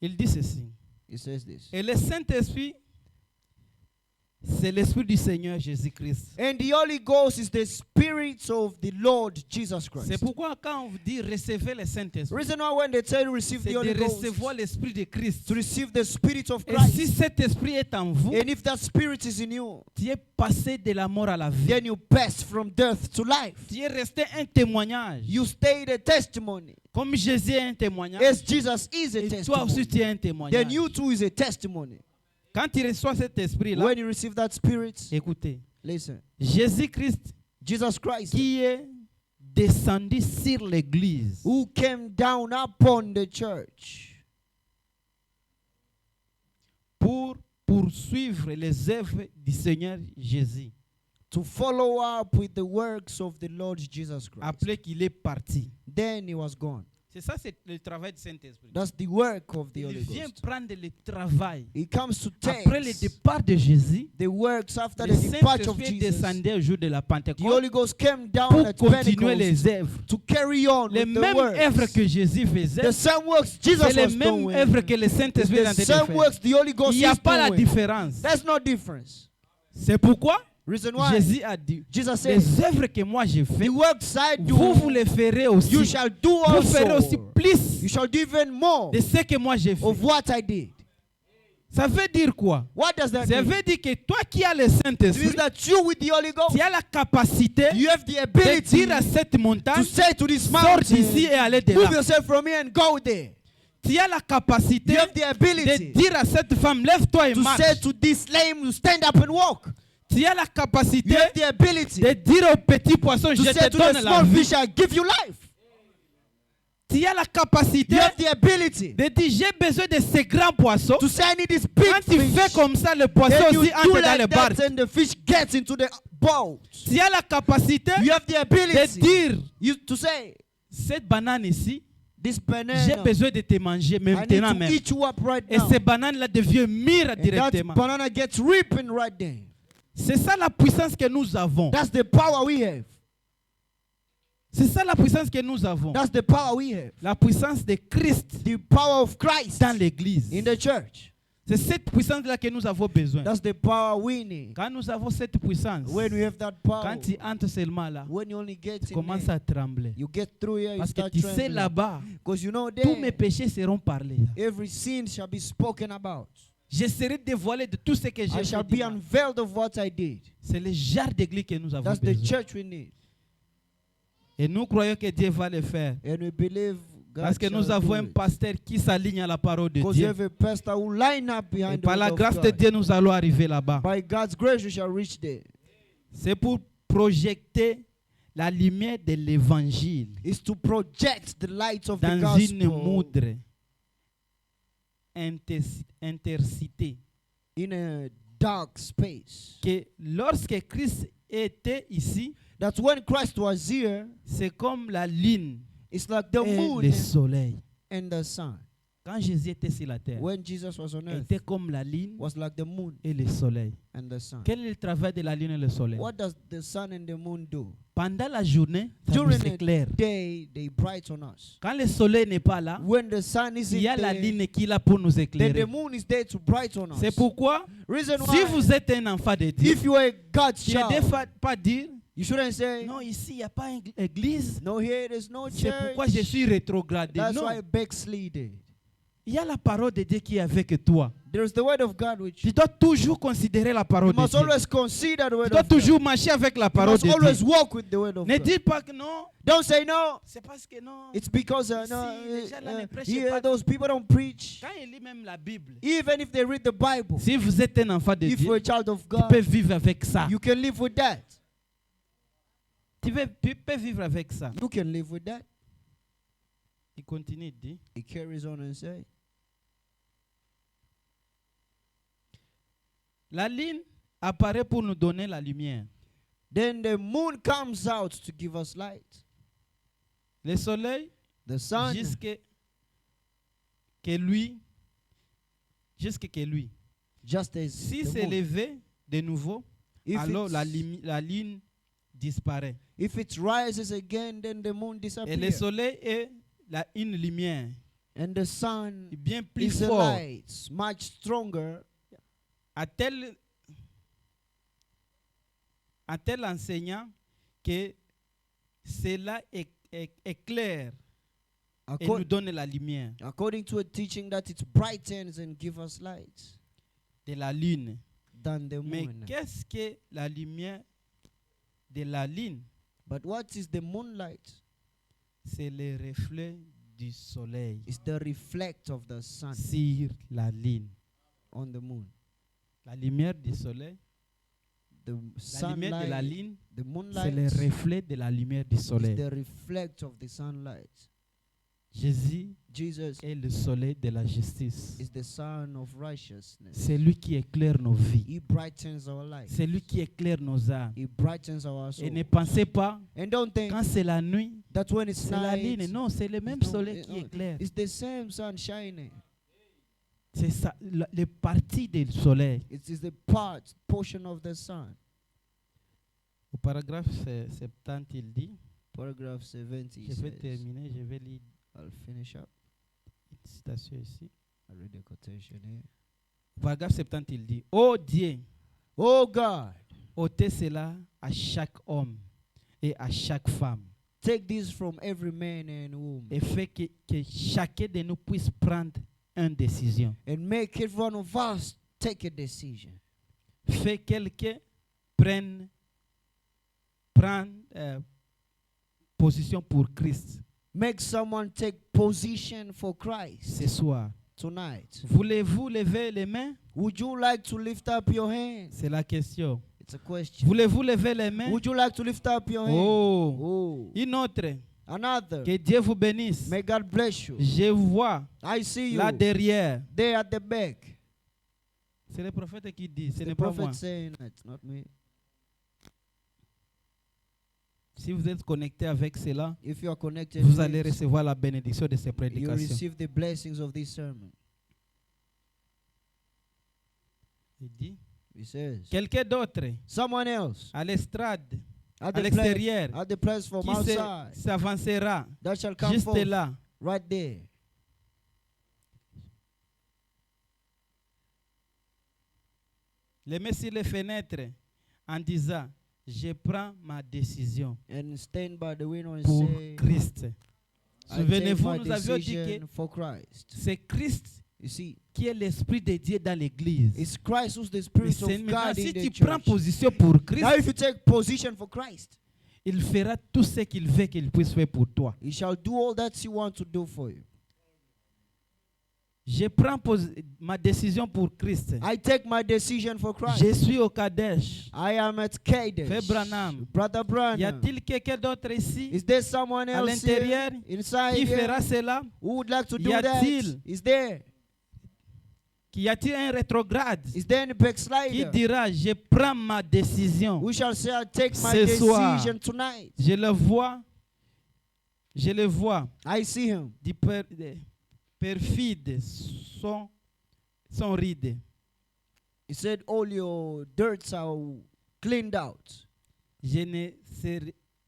Il dit ceci. It says this. Et le Saint-Esprit, c'est l'Esprit du Seigneur Jésus-Christ. And the Holy Ghost is the Spirit of the Lord Jesus Christ. C'est pourquoi quand on vous dit recevez le Saint-Esprit, Reason why when they tell you receive c'est the Holy de Ghost, recevoir l'Esprit de Christ. to receive the Spirit of Et si Christ. cet Esprit est en vous, And if that Spirit is in you, tu es passé de la mort à la vie. then you pass from death to life. Tu es resté un témoignage. You stay the testimony. Comme Jésus est un témoignage, As Jesus is a et toi aussi testimony, tu es un témoignage. then you too is a testimony. Quand tu reçois cet esprit-là, When you receive that Spirit, écoutez, listen, Jésus-Christ Jesus Christ, qui est descendu sur l'église, who came down upon the church pour poursuivre les œuvres du Seigneur Jésus, to follow up with the works of the Lord Jesus Christ. après qu'il est parti. Then he was gone. C'est ça, c'est le travail du Saint-Esprit. That's the work of the Il Holy vient Ghost. prendre le travail. He comes to take Après le départ de Jésus, the works after le the departure of Saint-Esprit est Jesus. descendu au jour de la The Pentecôte Holy Ghost came down pour at continuer les Pentecost œuvres. to carry on Les with the mêmes œuvres works. que Jésus faisait, The same works Jesus c'est les was mêmes doing. œuvres que le Saint-Esprit est en The train de same faire. works the Holy Ghost Il n'y a is pas la doing. différence. There's no difference. C'est pourquoi Reason why Jésus a dit, Jesus said, les œuvres que moi j'ai faites, the works I do, vous les ferez aussi. you shall do Vous ferez aussi also. plus You shall do even more de ce que moi j'ai fait. of what I did. Ça veut dire quoi? What does that Ça mean? veut dire que toi qui as le It means Saint-Esprit, that you with the Holy Ghost, tu as la capacité you have the de ability dire à cette montagne, to say to this sors d'ici mountain, et allez de move là. yourself from here and go there. Tu as la capacité You have the de ability dire à cette femme, lève-toi et to marche. say to this lame to stand up and walk. Tu as la capacité You have the ability de dire au petit poisson, to je say te to donne the la small vie. fish, I give you life. Tu as la capacité You have the ability de dire, j'ai besoin de ces grands poissons. to say I need this big Quand tu fais fish. comme ça, le poisson Then you aussi do entre dans le like barque. that and the fish gets into the boat. Tu as la capacité You have the de ability dire, to say, cette banane ici, this j'ai banana, besoin de te manger I need maintenant to même. eat you up right Et now. ces bananes-là deviennent mûres And that directement. banana gets ripping right there. C'est ça la puissance que nous avons. That's the power we have. C'est ça la puissance que nous avons. That's the power we have. La puissance de Christ The power of Christ dans l'église. in the church. C'est cette puissance-là que nous avons besoin. That's the power we need. Quand nous avons cette puissance, When we have that power, quand tu entres seulement là, when you only get tu in commences there, à trembler. you get through here, you Parce que start tu sais trembling. là-bas, Because you know tous mes there, péchés seront parlés. every sin shall be spoken about. Je serai dévoilé de tout ce que j'ai I shall fait. be unveiled of what I did. C'est le genre d'église que nous avons That's the besoin. church we need. Et nous croyons que Dieu va le faire. And we believe God Parce que nous shall avons do un it. pasteur qui s'aligne à la parole de Because you Dieu. have a pastor who line up Et behind the par la word of grâce de God. Dieu, nous allons arriver là-bas. By God's grace, we shall reach there. C'est pour projeter la lumière de l'évangile Is to project the light of the dans une gospel moudre intercité. in a dark space. Que lorsque Christ était ici, That when Christ was here, c'est comme la lune it's like the et moon le soleil. and the sun. Quand Jésus était sur la terre, When Jesus was on il earth, était comme la lune was like the moon et le soleil. and the sun. Quel est le travail de la lune et le soleil? What does the sun and the moon do? Pendant la journée, ça During nous the éclaire. day, they brighten us. Quand le soleil n'est pas là, When the sun il isn't y a la there, lune qui est là pour nous then éclairer. the moon is there to brighten us. C'est pourquoi, Reason si why, vous êtes un enfant de Dieu, if you are God's tu ne child, devrais pas dire, you shouldn't say, non, ici, il n'y a pas une église. no, here there's no C'est pourquoi je church. suis rétrogradé. That's Non, why I backslided. il y a la parole de Dieu qui est avec toi. There's the word of God which Tu dois toujours considérer la you parole de must Dieu. always consider the Tu word dois of God. toujours marcher avec la You parole must de always Dieu. walk with the word of Ne God. dis pas que non, Don't say no. c'est parce que non. It's because Ici, les gens là ne prêchent here pas. those people don't preach. Quand il lit même la Bible, Even if they read the Bible, si vous êtes un enfant de if you're Dieu, a child of tu peux God, vivre avec ça. you can live with that. Tu peux vivre avec ça. You can live with that. Il continue de dire, He carries on and say, la lune apparaît pour nous donner la lumière. then the moon comes out to give us light. Le soleil, The sun, jusqu'à que lui, just as si the c'est moon. levé de nouveau, If alors it's- la lune disparaît. If it rises again, then the moon Et le disappears. soleil est une lumière And the sun bien plus is a forte, light, much stronger, à tel enseignant que cela éclaire et nous acco- donne la lumière according to a teaching that it brightens and gives us light de la lune. than the Mais moon. qu'est-ce que la lumière de la lune? But what is the moonlight? C'est le reflet du soleil It's the reflect of the sun sur la lune. on the moon. La lumière du soleil, The la lumière de la sunlight, lune, the c'est moonlight le reflet de la lumière du is soleil. the reflect of the sunlight. Jésus Jesus est le soleil de la justice. is the sun of righteousness. C'est lui qui éclaire nos vies. He brightens our life. C'est lui qui éclaire nos âmes. He brightens our Et ne soul. pensez pas, And don't think quand c'est la nuit, that when it's c'est la night, lune. Non, c'est le même it's not- soleil qui éclaire. it's the same sun shining. C'est ça, les parties du soleil. It is the portion of the sun. Au paragraphe 70, il dit, Paragraph 70 je vais says, terminer, je vais lire I'll finish up. une citation ici. I'll read the quotation here. Au paragraphe 70, il dit, oh Dieu, Oh God, ôtez cela à chaque homme et à chaque femme. take this from every man and woman Et fait que chacun de nous puisse prendre une décision. and make every one of us take a decision. Fait quelqu'un prenne position pour Christ Make someone take position for Christ ce soir. tonight. Voulez-vous lever les mains? Would you like to lift up your hands? C'est la question. It's a question. Voulez-vous lever les mains? Would you like to lift up your hands? Oh, Oh. une autre. Another. Que Dieu vous bénisse. May God bless you. Je vois I see you là derrière. there at the back. C'est le prophète qui dit, ce The n'est pas moi. prophet saying that, not me. Si vous êtes connecté avec cela, If you are connected, vous to allez this, recevoir la bénédiction de ces you prédications. receive the blessings of this sermon. Il dit, He says, quelqu'un d'autre someone else à l'estrade, at à the place, l'extérieur, at the place from qui outside s'avancera that shall come juste forth là. right there. Les met sur les fenêtres en disant, je prends ma décision And stand by the window and pour say, Christ. I take Souvenez-vous, my nous avions dit que decision for Christ. c'est Christ You see, qui est l'Esprit de Dieu dans l'Église. it's Christ who's the Mais Spirit c'est of maintenant, God si in the tu prends church. position pour Christ, Now if you take position for Christ, il fera tout ce qu'il veut qu'il puisse faire pour toi. He shall do all that he wants to do for you. Je prends ma décision pour Christ. I take my decision for Christ. Je suis au Kadesh. I am at Kadesh. Frère Branham. Brother Y Branham. a-t-il quelqu'un d'autre ici Is there someone à else here l'intérieur inside qui here fera cela? who would like to Y do that? a-t-il Is there? Y a-t-il un rétrograde Is there any qui backslider? dira je prends ma décision? We shall say, I take my Ce soir. decision tonight. Je le vois. I see him. Des perfides sont rides. He said, all your dirts are cleaned out. Je ne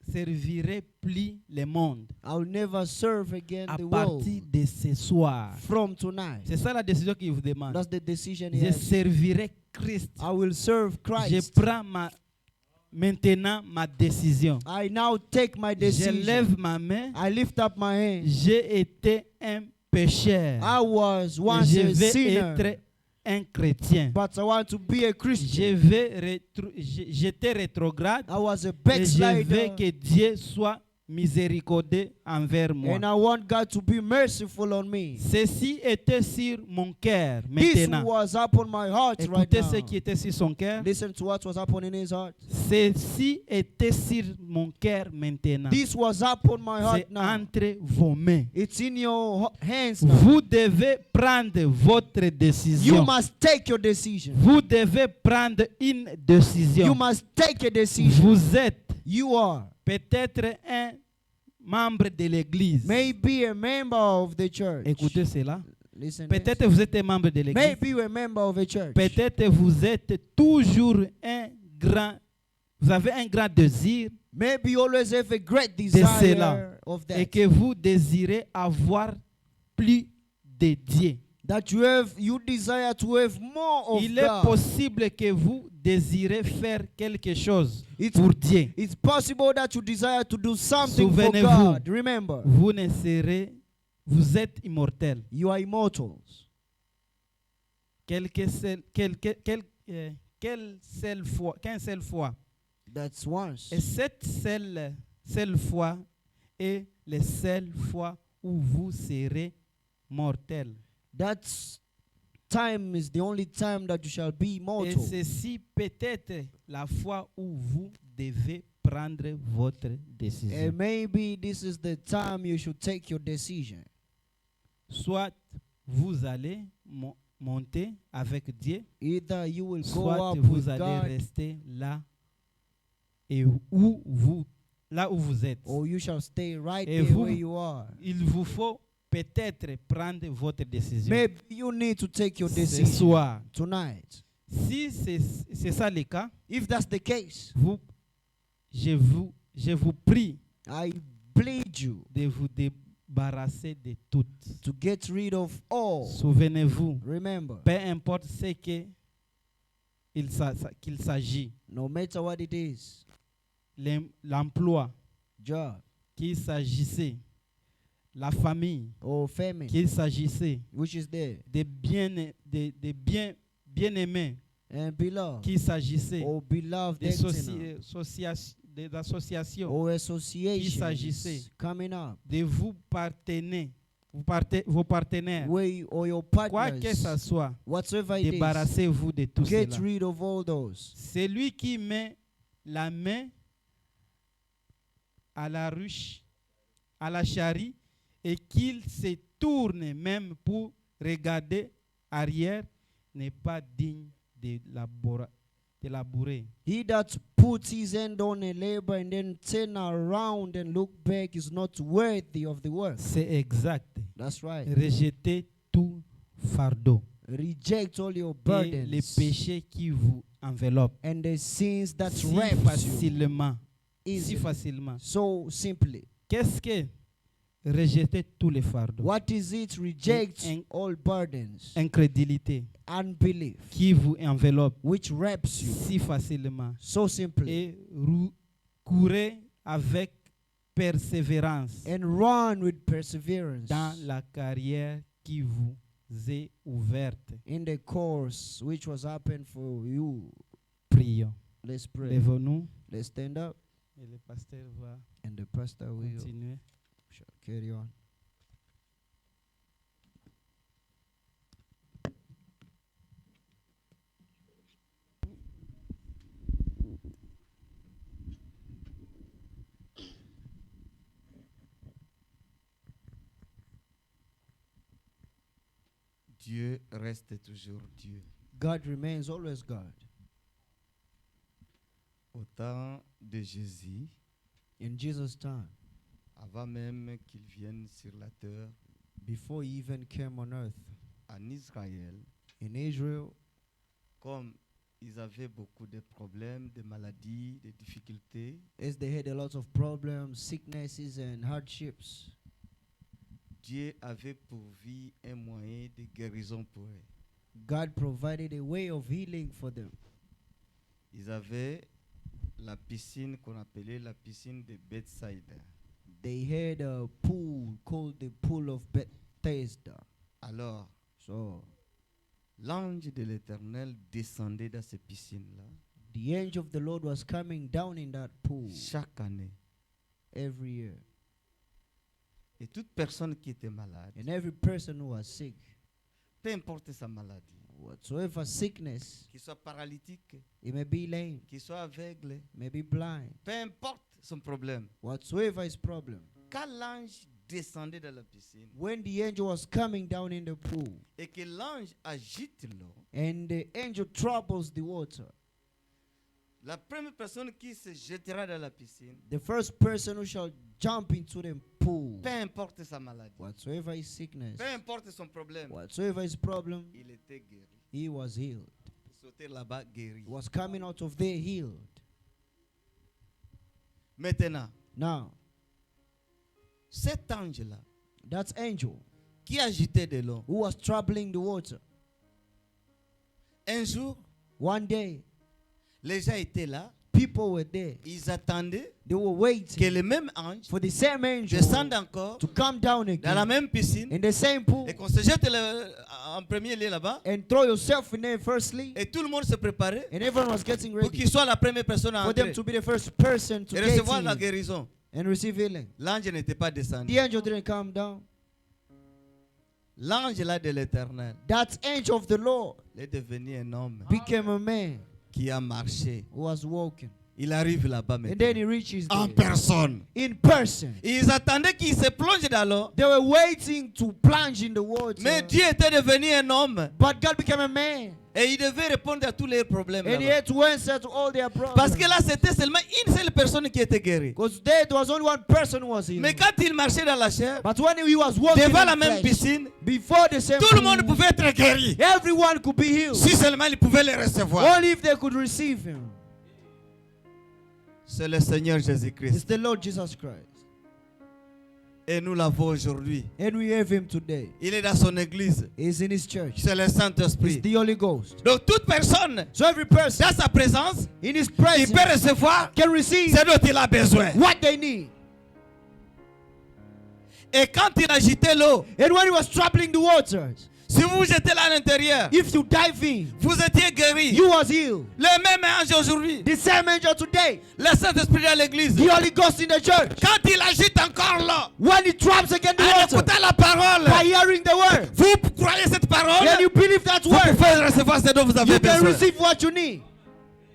servirai plus le monde I'll never serve again à the partir world de ce soir. from tonight. C'est ça la décision qu'il vous demande. That's the decision he Je has. servirai Christ. I will serve Je Christ. prends maintenant ma décision. I now take my Je decision. lève ma main. I lift up my hand. J'ai été un pécheur. I was Et once je a vais sinner, être un chrétien. but I want to be a Je Christian. vais j'étais rétrograde. I was a Et je veux backslider, que Dieu soit miséricordieux envers moi. and I want God to be merciful on me. Ceci était sur mon cœur This maintenant. was upon my heart right Écoutez now. ce qui était sur son cœur. Listen to what was upon in his heart. Ceci était sur mon cœur maintenant. This was upon my heart C'est now. entre vos mains. It's in your hands now. Vous devez prendre votre You décision. must take your decision. Vous devez prendre une You décision. must take a decision. Vous êtes You are peut-être un membre de l'église. maybe a member of the church. Écoutez cela. Listen. Peut-être vous êtes un membre de l'église. Maybe you're a member of a church. Peut-être vous êtes toujours vous avez un grand désir Maybe you always have a great cela. desire of et that. que vous désirez avoir plus de Dieu. That you desire to have more of Il est God. possible que vous désirez faire quelque chose It's, pour Dieu. it's possible that you desire to do something for Souvenez-vous. God. Remember, Vous êtes immortel. you are immortals. Qu'une seule fois. That's once. Et cette seule fois est la seule fois où vous serez mortel. That time is the only time that you shall be Et immortal. ceci peut-être la fois où vous devez prendre votre décision. And maybe this is the time you should take your decision. Soit vous allez monter avec Dieu, Either you will go soit up vous with allez God, rester là où vous êtes. or you shall stay right Et there vous- where you are. Il vous faut peut-être prendre votre décision Maybe you need to take your ce decision soir. tonight. Si c'est ça le cas, If that's the case, je vous prie I plead you de vous débarrasser de tout. to get rid of all. Souvenez-vous, Remember, peu importe ce qu'il s'agit, no matter what it is, l'emploi, job qu'il s'agissait, la famille, or family, qu'il s'agissait, which is there, des bien-aimés, and beloved, qu'il s'agissait, or beloved des eczema, associations, or qu'il s'agissait associations coming up, de vos partenaires, or your quoi que ce partners, soit, whatsoever it is, débarrassez-vous de tout get cela. rid of all those. Celui qui met la main à la ruche, à la charrie, et qu'il se tourne même pour regarder arrière, n'est pas digne de labourer. He that puts his hand on a labor and then turn around and look back is not worthy of the work. C'est exact. That's right. Rejetez tout fardeau Reject all your et les burdens péchés qui vous enveloppent and the sins that si wrap you facilement. Si easily. facilement. So simply. Qu'est-ce que rejeter tous les fardeaux? What is it? Reject In- all burdens, Incrédulité unbelief, qui vous enveloppe which wraps you si facilement. so simply, Et courez avec persévérance and run with perseverance dans la carrière qui vous est ouverte. in the course which was open for you. Prions. Let's pray. Lèvons-nous. Let's stand up. Et le pasteur va and the pastor will continuer. shall carry on. Dieu reste toujours Dieu. God remains always God. Au temps de Jésus, In Jesus' time, avant même qu'il vienne sur la terre, before he even came on earth, en Israël, in Israel, comme ils avaient beaucoup de problèmes, de maladies, de difficultés, as they had a lot of problems, sicknesses, and hardships, Dieu avait pourvu un moyen de guérison pour eux. God provided a way of healing for them. Ils avaient la piscine qu'on appelait la piscine de Bethsaïda. They had a pool called the Pool of Bethesda. Alors, So l'ange de l'Éternel descendait dans ces piscines-là the angel of the Lord was coming down in that pool chaque année. every year. Et toute personne qui était malade, And every person who was sick, peu importe sa maladie, whatsoever sickness, qu'il soit paralytique, it may be lame, qu'il soit aveugle, may be blind, peu importe son problème, whatsoever his problem. quand l'ange descendait dans la piscine When the angel was coming down in the pool et que l'ange agite l'eau, and the angel troubles the water, la première personne qui se jettera dans la piscine, the first person who shall jump into the pool, peu importe sa maladie, whatsoever his sickness, peu importe son problème, whatsoever his problem, il était guéri. he was healed. Il sautait là-bas guéri. He was coming out of there healed. Maintenant, Now, cet ange-là that angel qui agitait de l'eau, who was troubling the water, un jour, one day, les gens étaient là, people were there. ils attendaient They were que waiting le même ange for the same angel descende encore to come down dans la again même piscine in the same pool et qu'on se jette en premier lieu là-bas and throw yourself in there firstly, et tout le monde se préparait and everyone was getting pour ready qu'il soit la première personne à for them entrer to be the first person to et get recevoir la in guérison. and receive healing. L'ange n'était pas descendu. The angel didn't come down. L'ange là de l'Éternel That angel of the Lord est devenu un homme became a man qui a marché. who was walking. Il arrive là-bas And then maintenant he reaches en there personne. in person. Ils attendaient qu'il se plonge dans l'eau, They were waiting to plunge in the water. mais Dieu était devenu un homme But God became a man. et il devait répondre à tous les problèmes. And he là-bas. had to answer to all their problems. Parce que là, c'était seulement une seule personne qui était guérie. Because there was only one person who was healed. Mais quand il marchait dans la chair, But when he was walking devant in la même flesh, piscine, before the same tout le pool, monde pouvait être guéri. everyone could be healed. Si seulement il pouvait les recevoir. Only if they could receive him. C'est le Seigneur It's Jésus-Christ. the Lord Jesus Christ. Et nous l'avons aujourd'hui. And we have him today. Il est dans son église. He's in his church. C'est le It's Saint-Esprit. the Holy Ghost. Donc toute personne, So every person dans sa présence, in his il presence peut recevoir can receive ce dont il a besoin. what they need. Et quand il agitait l'eau, And when he was troubling the waters, si vous jetez là à l'intérieur, if you dive in, vous étiez guéri. you was healed. Le même ange aujourd'hui, The same angel today, le Saint-Esprit dans l'église, the Holy Ghost in the church, quand il agite encore l'eau, when he troubles again the en water, écoutant la parole, by hearing the word, vous croyez cette parole, then you believe that vous word, pouvez recevoir ce dont vous avez you can besoin. receive what you need.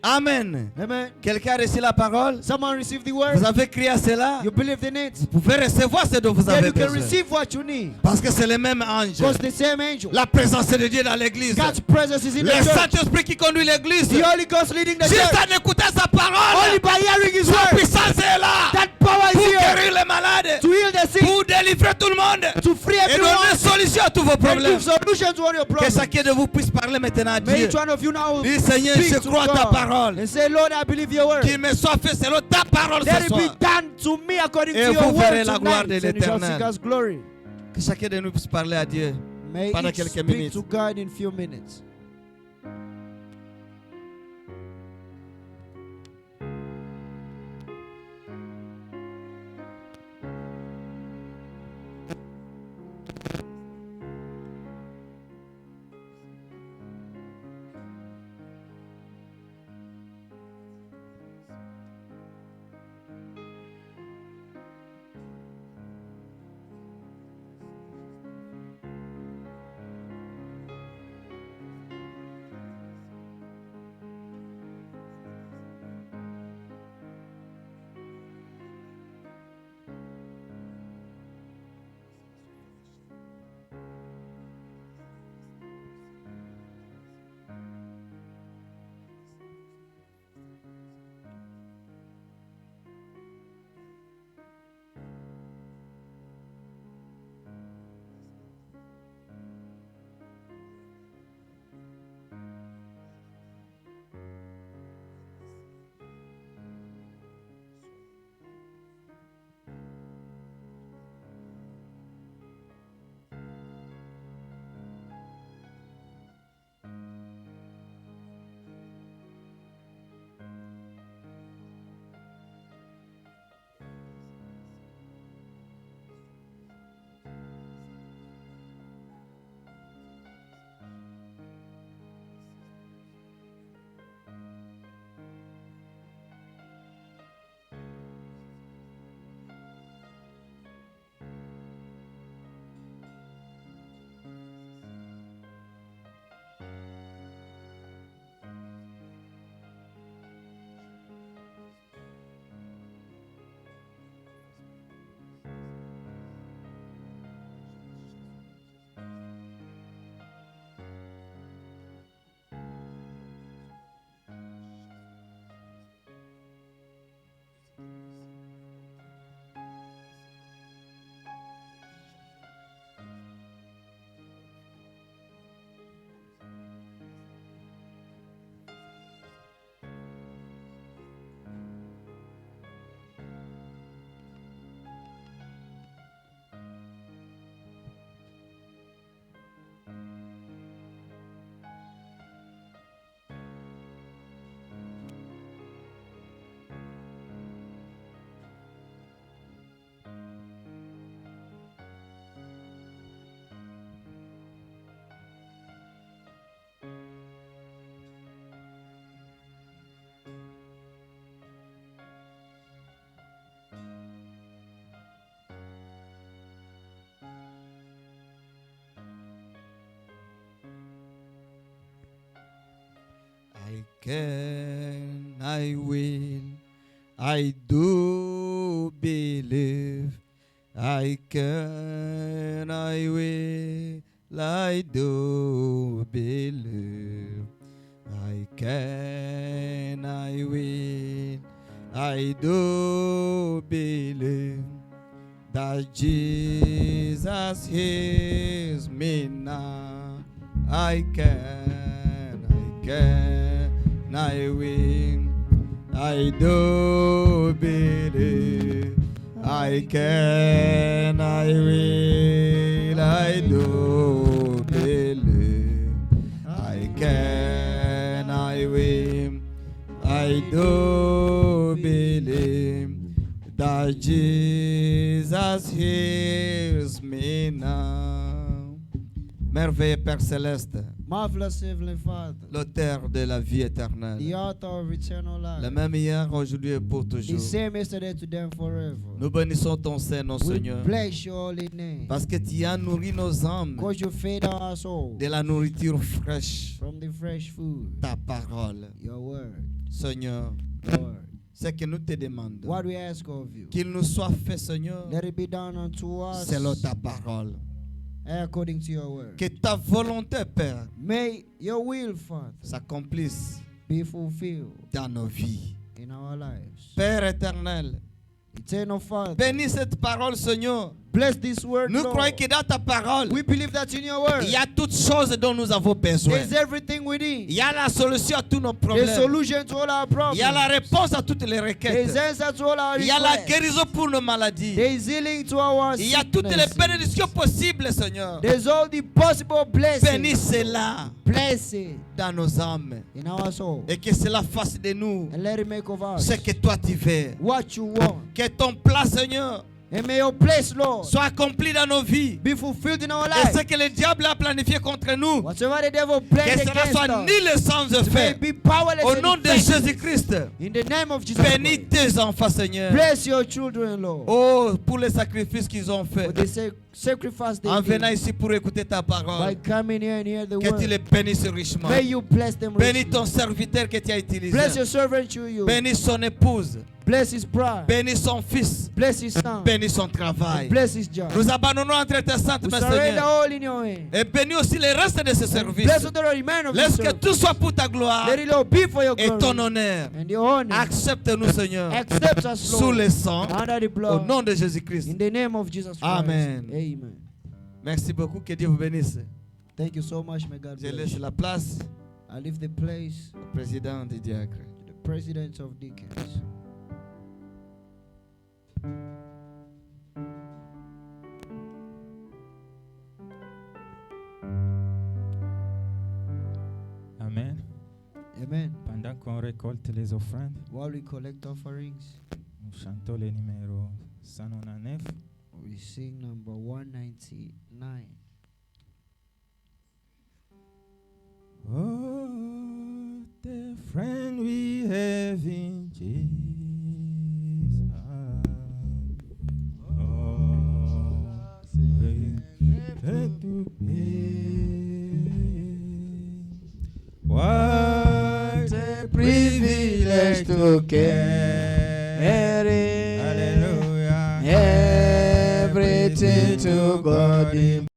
Amen. Amen. Quelqu'un a reçu la parole? Someone receive the Vous word, avez crié à cela? you believe in it, Vous pouvez recevoir ce dont vous then avez you can besoin. receive what you need. Parce que c'est le même ange. Because the same angel, La présence de Dieu dans l'église. God's presence is in Le the church. Saint-Esprit qui conduit l'église. The Holy Ghost leading the Juste church. en écoutant sa Only parole, by hearing his sa word, puissance est là. that power is Pour here guérir les malades. to heal the sick, Pour délivrer tout le monde. to free Et everyone, donner solution à tous vos and problèmes. give solution to all your Que problems. chacun de vous puisse parler maintenant à May Dieu. each one of you now Dis Seigneur, speak je to crois ta God parole. and say, Lord, I believe your word. Qu'il me soit fait selon ta parole Let ce it be soir. done to me according Et to your vous verrez word la gloire de tonight, and you shall see l'Éternel. God's glory. Que chacun de nous puisse parler à Dieu. May Pendant each quelques speak minutes. to God in few minutes. I can, I will, I do believe. I can, I will, I do believe. I can, I will, I do believe that Jesus hears me now. I can, I will, I do believe. I can, I will, I do believe. I can, I will, I do believe that Jesus hears me now. Merveilleux Père Céleste, Marvelous Heavenly Father, l'auteur de la vie the éternelle, author of eternal le life, même hier, aujourd'hui et pour the toujours. same yesterday, today, and forever. Nous bénissons ton Saint-Nom, We Seigneur, bless your holy name, parce que tu as nourri nos âmes because you feed our soul de la nourriture fraîche, from the fresh food, ta parole. your word, Seigneur, Lord. c'est que nous te demandons What we ask of you, qu'il nous soit fait, Seigneur, let it be done unto us selon ta parole. according to your word. Que ta volonté, Père, May your will, Father, s'accomplisse be fulfilled dans nos vies. in our lives. Père éternel, Eternal Father, bénis cette parole, Seigneur. bless this word, Nous Lord. croyons que dans ta parole, We believe that in your word, il y a toutes choses dont nous avons besoin. there's everything within. Il y a la solution à tous nos There's problèmes. solution to all our Il y a la problems. réponse à toutes les There's requêtes. answer to all our Il y a la requests. guérison pour nos maladies. There's healing to our Il y a toutes les sicknesses. bénédictions possibles, Seigneur. There's all the possible Bénis blessings. cela Bless it dans nos âmes. in our soul. Et que cela fasse de nous And let it make of us ce que toi tu veux. what you want. Que ton plan, Seigneur, And may your place, Lord, soit accompli dans nos vies. be fulfilled in our Et ce life. que le diable a planifié contre nous, Whatever the devil que planned cela against soit us, nul sans may effet. it be powerless Au and nom de effective. Jésus-Christ, In the name of Jesus bénis Christ. tes enfants, Seigneur. Bless your children, Lord. Oh, pour les sacrifices qu'ils ont For fait. the sacrifice they En venant did ici pour écouter ta by parole. coming here and hear the Que tu word. les bénisses richement. May you bless them Bénis richly. ton serviteur que tu as utilisé. Bless your servant through you. Bénis son épouse. Bless his bride. Bénis son fils. Bless his son. Bénis son travail. Bless his job. Nous abandonnons entre tes saintes We mains, surrender Seigneur. all in your hand. Et bénis aussi le reste de ce service. Bless all the remain of Laisse this que service. tout soit pour ta gloire Let it all be for your et ton glory honneur. and your honor. Accepte-nous, Seigneur, Accept us, sous Lord, le sang, under the au blood. nom de Jésus-Christ. In the name of Jesus Christ. Amen. Amen. Merci beaucoup. Que Dieu vous bénisse. Thank you so much. May God Je bless laisse you. la place I leave the place au président des diacres. to the president of deacons. Amen. Amen. Pendant qu'on récolte les offrandes, While we collect offerings, nous chantons le numéro 199. we sing number 199. Oh, the friend we have in Jesus. Oh, great to be. What a privilege to carry. Hallelujah. Everything to God in